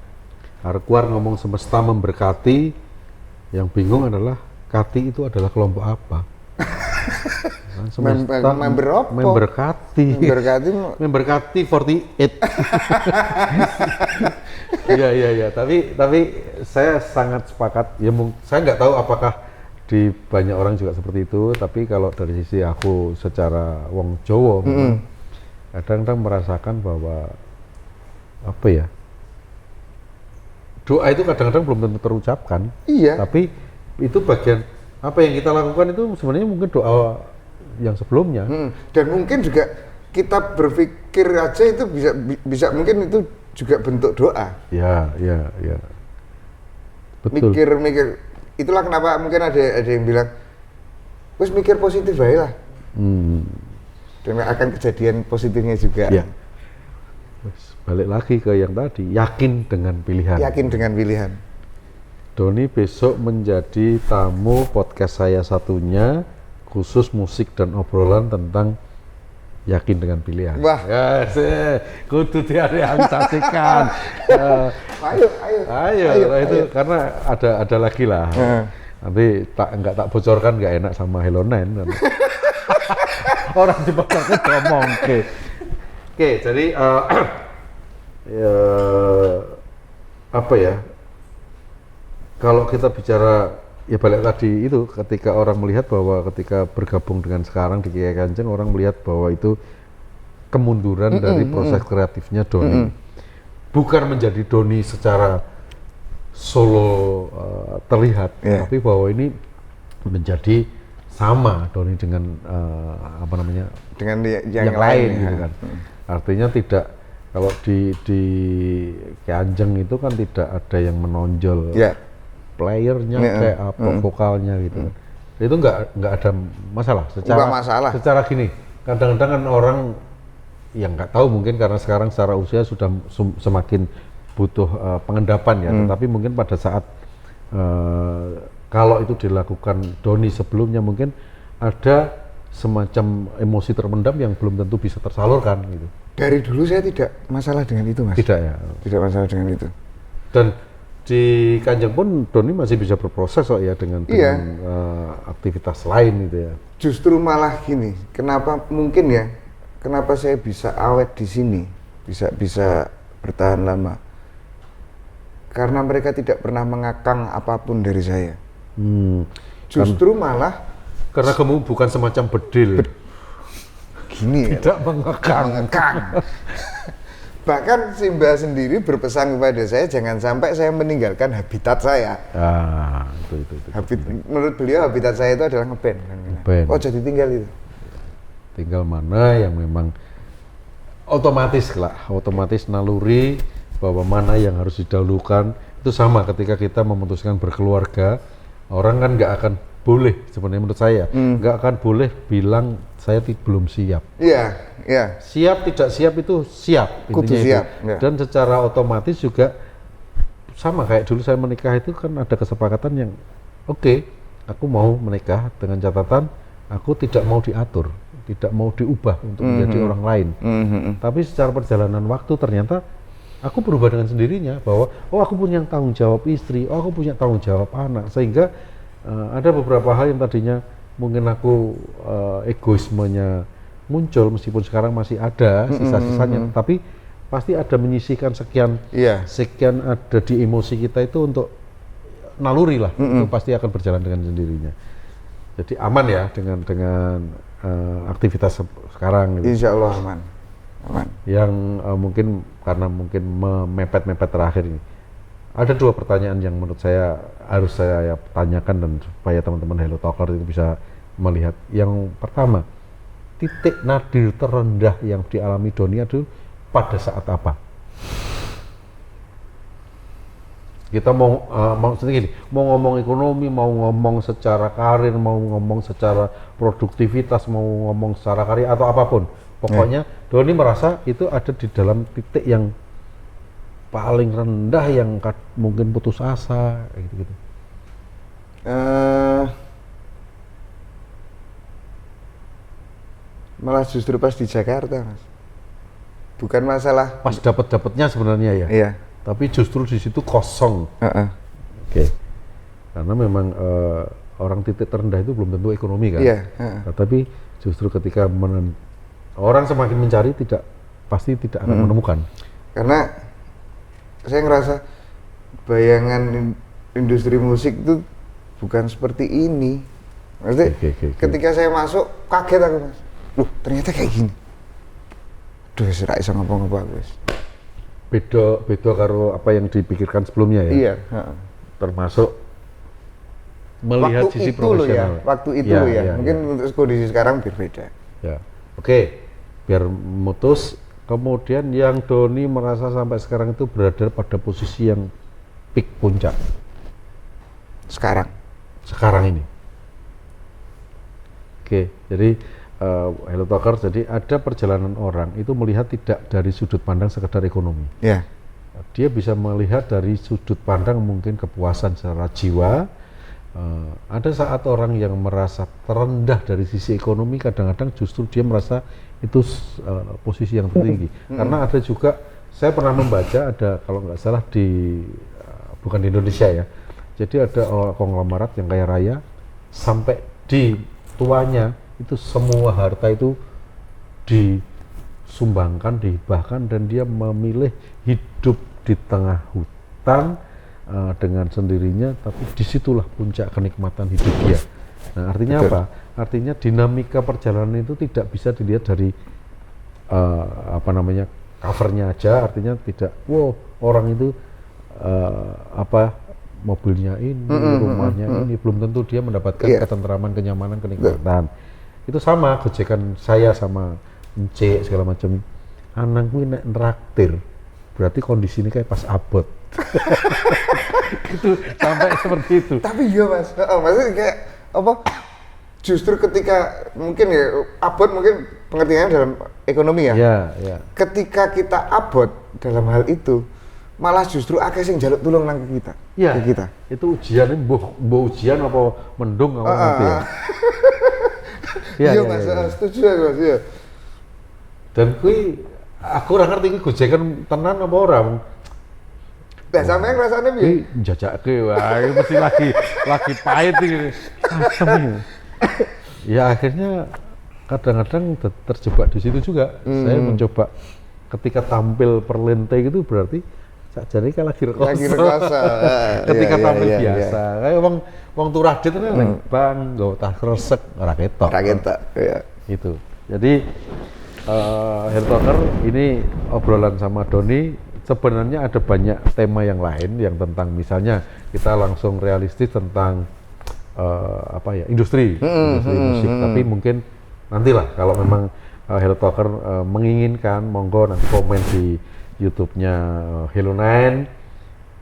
Arkuar ngomong semesta memberkati, yang bingung adalah kati itu adalah kelompok apa? Semesta memberkati 48. Iya. Tapi saya sangat sepakat. Ya, saya nggak tahu apakah di banyak orang juga seperti itu. Tapi kalau dari sisi aku secara wong Jawa, kadang-kadang merasakan bahwa apa ya? Doa itu kadang-kadang belum tentu terucapkan. Iya. Tapi itu bagian apa yang kita lakukan itu sebenarnya mungkin doa yang sebelumnya. Dan mungkin juga kita berpikir aja itu bisa mungkin itu juga bentuk doa. Ya. Betul. Mikir. Itulah kenapa mungkin ada yang bilang, wes mikir positif aja lah. Dan akan kejadian positifnya juga. Ya. Balik lagi ke yang tadi, yakin dengan pilihan. Yakin dengan pilihan. Doni besok menjadi tamu podcast saya satunya, khusus musik dan obrolan tentang yakin dengan pilihan. Wah, kudu direalisasikan. Ayo, itu karena ada lagi lah. Nanti nggak tak bocorkan, nggak enak sama Hello Nine. Orang dibocorkan ngomong. Oke, jadi apa ya? Kalau kita bicara ya balik tadi itu, ketika orang melihat bahwa ketika bergabung dengan sekarang di Kiai Kanjeng, orang melihat bahwa itu kemunduran dari proses kreatifnya Doni. Bukan menjadi Doni secara solo terlihat, tapi bahwa ini menjadi sama Doni dengan dengan yang lain gitu kan. Artinya tidak, kalau di Kanjeng itu kan tidak ada yang menonjol. Playernya kayak apa, vokalnya gitu kan. itu nggak ada masalah. Nggak masalah. Secara gini, kadang-kadang kan orang yang nggak tahu mungkin karena sekarang secara usia sudah semakin butuh pengendapan ya, tetapi mungkin pada saat kalau itu dilakukan Doni sebelumnya mungkin ada semacam emosi terpendam yang belum tentu bisa tersalurkan gitu. Dari dulu saya tidak masalah dengan itu, Mas. Tidak ya. Tidak masalah dengan itu. Dan di Kanjeng pun Doni masih bisa berproses kok ya dengan aktivitas lain gitu ya. Justru malah gini, kenapa mungkin ya? Kenapa saya bisa awet di sini, bisa bertahan lama? Karena mereka tidak pernah mengakang apapun dari saya. Justru malah karena kamu bukan semacam bedil. Gini ya. Tidak mengekang. Bahkan Simba sendiri berpesan kepada saya jangan sampai saya meninggalkan habitat saya. Itu. Menurut beliau habitat saya itu adalah ngeband. Oh jadi tinggal itu. Tinggal mana yang memang otomatis naluri bahwa mana yang harus didahulukan. Itu sama ketika kita memutuskan berkeluarga, orang kan nggak akan boleh sebenarnya menurut saya nggak akan boleh bilang saya belum siap. Iya. Siap tidak siap itu siap. Kudu siap. Ya. Dan secara otomatis juga sama kayak dulu saya menikah itu kan ada kesepakatan yang oke, aku mau menikah dengan catatan aku tidak mau diatur, tidak mau diubah untuk menjadi orang lain. Tapi secara perjalanan waktu ternyata aku berubah dengan sendirinya bahwa aku punya tanggung jawab istri, aku punya tanggung jawab anak, sehingga ada beberapa hal yang tadinya mungkin aku egoismenya muncul meskipun sekarang masih ada sisa-sisanya, tapi pasti ada menyisihkan sekian ada di emosi kita itu untuk naluri lah, itu pasti akan berjalan dengan sendirinya. Jadi aman ya dengan aktivitas sekarang gitu. Insya Allah aman. Yang mungkin karena mepet-mepet terakhir ini ada dua pertanyaan yang menurut saya harus saya tanyakan dan supaya teman-teman Hello Talker itu bisa melihat. Yang pertama, titik nadir terendah yang dialami Doni itu pada saat apa? Kita mau gini, mau ngomong ekonomi, mau ngomong secara karir, mau ngomong secara produktivitas, mau ngomong secara karya atau apapun, pokoknya Doni merasa itu ada di dalam titik yang paling rendah yang mungkin putus asa gitu. Malah justru pas di Jakarta, Mas. Bukan masalah pas dapatnya sebenarnya ya. Iya. Tapi justru di situ kosong. Oke. Karena memang orang titik terendah itu belum tentu ekonomi kan. Iya. Tapi justru ketika orang semakin mencari pasti tidak akan menemukan. Karena saya ngerasa bayangan industri musik itu bukan seperti ini. Maksudnya ketika saya masuk kaget aku, Mas. Loh, ternyata kayak gini. Duh, saya iso ngapa-ngapa guys. Beda karo apa yang dipikirkan sebelumnya ya. Iya. Termasuk melihat waktu sisi itu profesional. Waktu itu mungkin untuk kondisi sekarang berbeda. Ya. Oke. Biar mutus. Kemudian yang Doni merasa sampai sekarang itu berada pada posisi yang peak puncak. Sekarang ini. Oke. Jadi Hello Talker, jadi ada perjalanan orang itu melihat tidak dari sudut pandang sekedar ekonomi. Yeah. Dia bisa melihat dari sudut pandang mungkin kepuasan secara jiwa. Ada saat orang yang merasa terendah dari sisi ekonomi, kadang-kadang justru dia merasa itu posisi yang tertinggi. Karena ada juga, saya pernah membaca ada kalau nggak salah bukan di Indonesia ya. Jadi ada konglomerat yang kaya raya sampai di tuanya itu semua harta itu disumbangkan, dihibahkan, dan dia memilih hidup di tengah hutan dengan sendirinya, tapi disitulah puncak kenikmatan hidup dia. Nah, artinya apa? Artinya dinamika perjalanan itu tidak bisa dilihat dari covernya aja. Artinya tidak, orang itu mobilnya ini, rumahnya ini, belum tentu dia mendapatkan ketentraman, kenyamanan, kenikmatan. Itu sama gojekan saya sama Encik segala macam. Anang kuwi nek nraktir berarti kondisi ini kayak pas abot. Gitu sampai seperti itu. Tapi iya Mas, maksudnya kayak apa? justru ketika mungkin ya abot mungkin pengertiannya dalam ekonomi ya. Ya. Ketika kita abot dalam hal itu, malah justru akeh sing njaluk tulung nang kita. Iya. Ke kita. Itu ujian mbok ujian apa mendung apa nanti ya. Iya Mas, setuju aku Mas ya. Dan kui aku ora ngerti kuwi gojekan tenan apa ora. Lah sampeyan rasane piye? Kuwi njajake wah ini mesti lagi pahit iki. Asem. Ya akhirnya kadang-kadang terjebak di situ juga. Saya mencoba ketika tampil perlente gitu berarti sakjane kan lagi rekoso. Lagi rekoso. Ketika Iya, tampil iya, biasa. Kayak wong turah dit kan bang nggo tas kresek ora ketok. Ora ketok, iya. Itu. Jadi Hair Talker ini obrolan sama Doni sebenarnya ada banyak tema yang lain yang tentang misalnya kita langsung realistis tentang industri musik tapi mungkin nantilah kalau memang Hair Talker menginginkan monggo nanti komen di YouTube-nya Hello Nine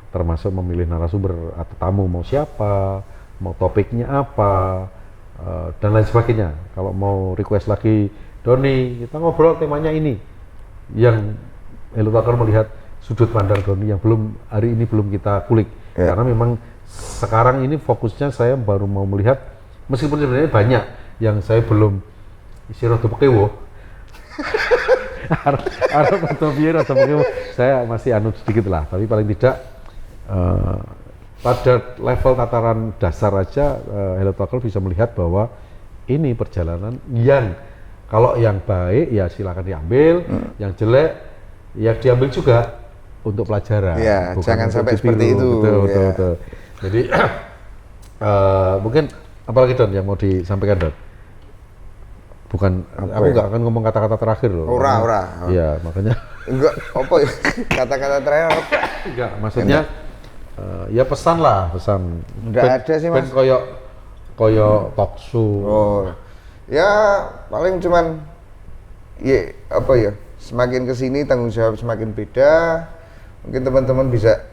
termasuk memilih narasumber atau tamu mau siapa, mau topiknya apa dan lain sebagainya. Kalau mau request lagi Doni, kita ngobrol temanya ini yang Hello Talker melihat sudut pandang Doni yang hari ini belum kita kulik karena memang sekarang ini fokusnya saya baru mau melihat meskipun sebenarnya banyak yang saya belum isi rada pekewo arep atau biar atau pekewo saya masih anut sedikit lah tapi paling tidak pada level tataran dasar aja Hello Talker bisa melihat bahwa ini perjalanan yang kalau yang baik ya silakan diambil, yang jelek ya diambil juga untuk pelajaran. Ya, jangan sampai ditiru. seperti itu. Betul. Jadi mungkin apalagi Don yang mau disampaikan Don? Bukan, aku nggak akan ngomong kata-kata terakhir loh. Ora. Iya, makanya. Enggak, apa ya? Kata-kata terakhir. Enggak, maksudnya ya pesan. Enggak ada sih Mas. Koyo talk show. Oh. Ya paling cuman ya apa ya semakin kesini tanggung jawab semakin beda mungkin teman-teman bisa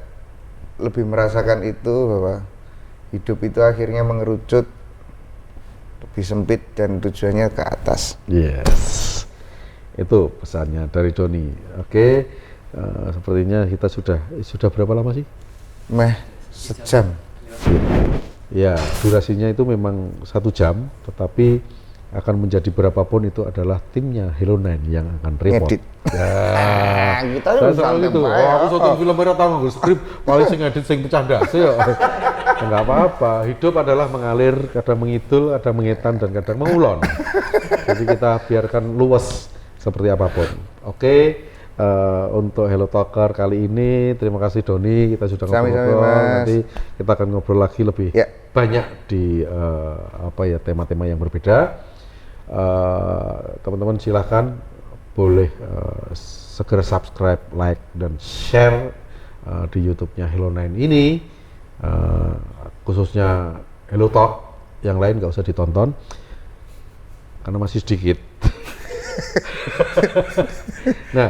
lebih merasakan itu bahwa hidup itu akhirnya mengerucut lebih sempit dan tujuannya ke atas. Yes, itu pesannya dari Doni. Oke, sepertinya kita sudah berapa lama sih? Sejam. Ya, durasinya itu memang 1 jam, tetapi akan menjadi berapapun itu adalah timnya Hello Nine yang akan report. Ngedit. Ya, Kita soal itu. Aku syuting film merah tahu nggak skrip, paling sing ngedit sing pecah dasi ya. Enggak apa-apa. Hidup adalah mengalir, kadang mengidul, kadang mengetan dan kadang mengulon. Jadi kita biarkan luas seperti apapun. Oke. Untuk Hello Talker kali ini terima kasih Doni, kita sudah ngobrol. Nanti kita akan ngobrol lagi lebih banyak di tema-tema yang berbeda. Teman-teman silahkan boleh segera subscribe, like dan share di YouTube-nya Hello Nine ini, khususnya Hello Talk. Yang lain nggak usah ditonton karena masih sedikit. Nah,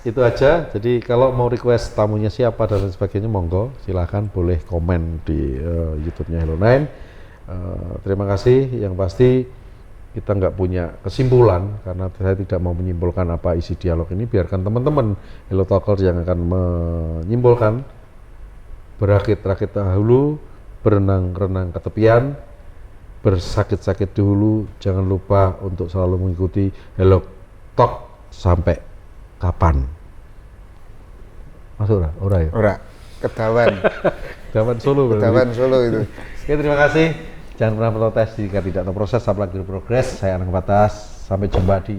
itu aja. Jadi kalau mau request tamunya siapa dan lain sebagainya, monggo silahkan boleh komen di YouTube-nya Hello Nine. Terima kasih. Yang pasti kita nggak punya kesimpulan karena saya tidak mau menyimpulkan apa isi dialog ini. Biarkan teman-teman Hello Talker yang akan menyimpulkan. Berakit-rakit dahulu, berenang-renang ke tepian, bersakit-sakit dahulu. Jangan lupa untuk selalu mengikuti Hello Talk sampai kapan? Masuk ora ya? Ora, kedawan. Kedawan Solo berarti. Kedawan Solo itu. Oke, terima kasih. Jangan pernah protes jika tidak ada proses, apalagi progres. Saya Anang Batas. Sampai jumpa di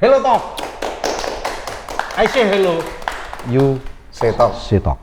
Hello Talk. I say hello. You say talk. Say talk.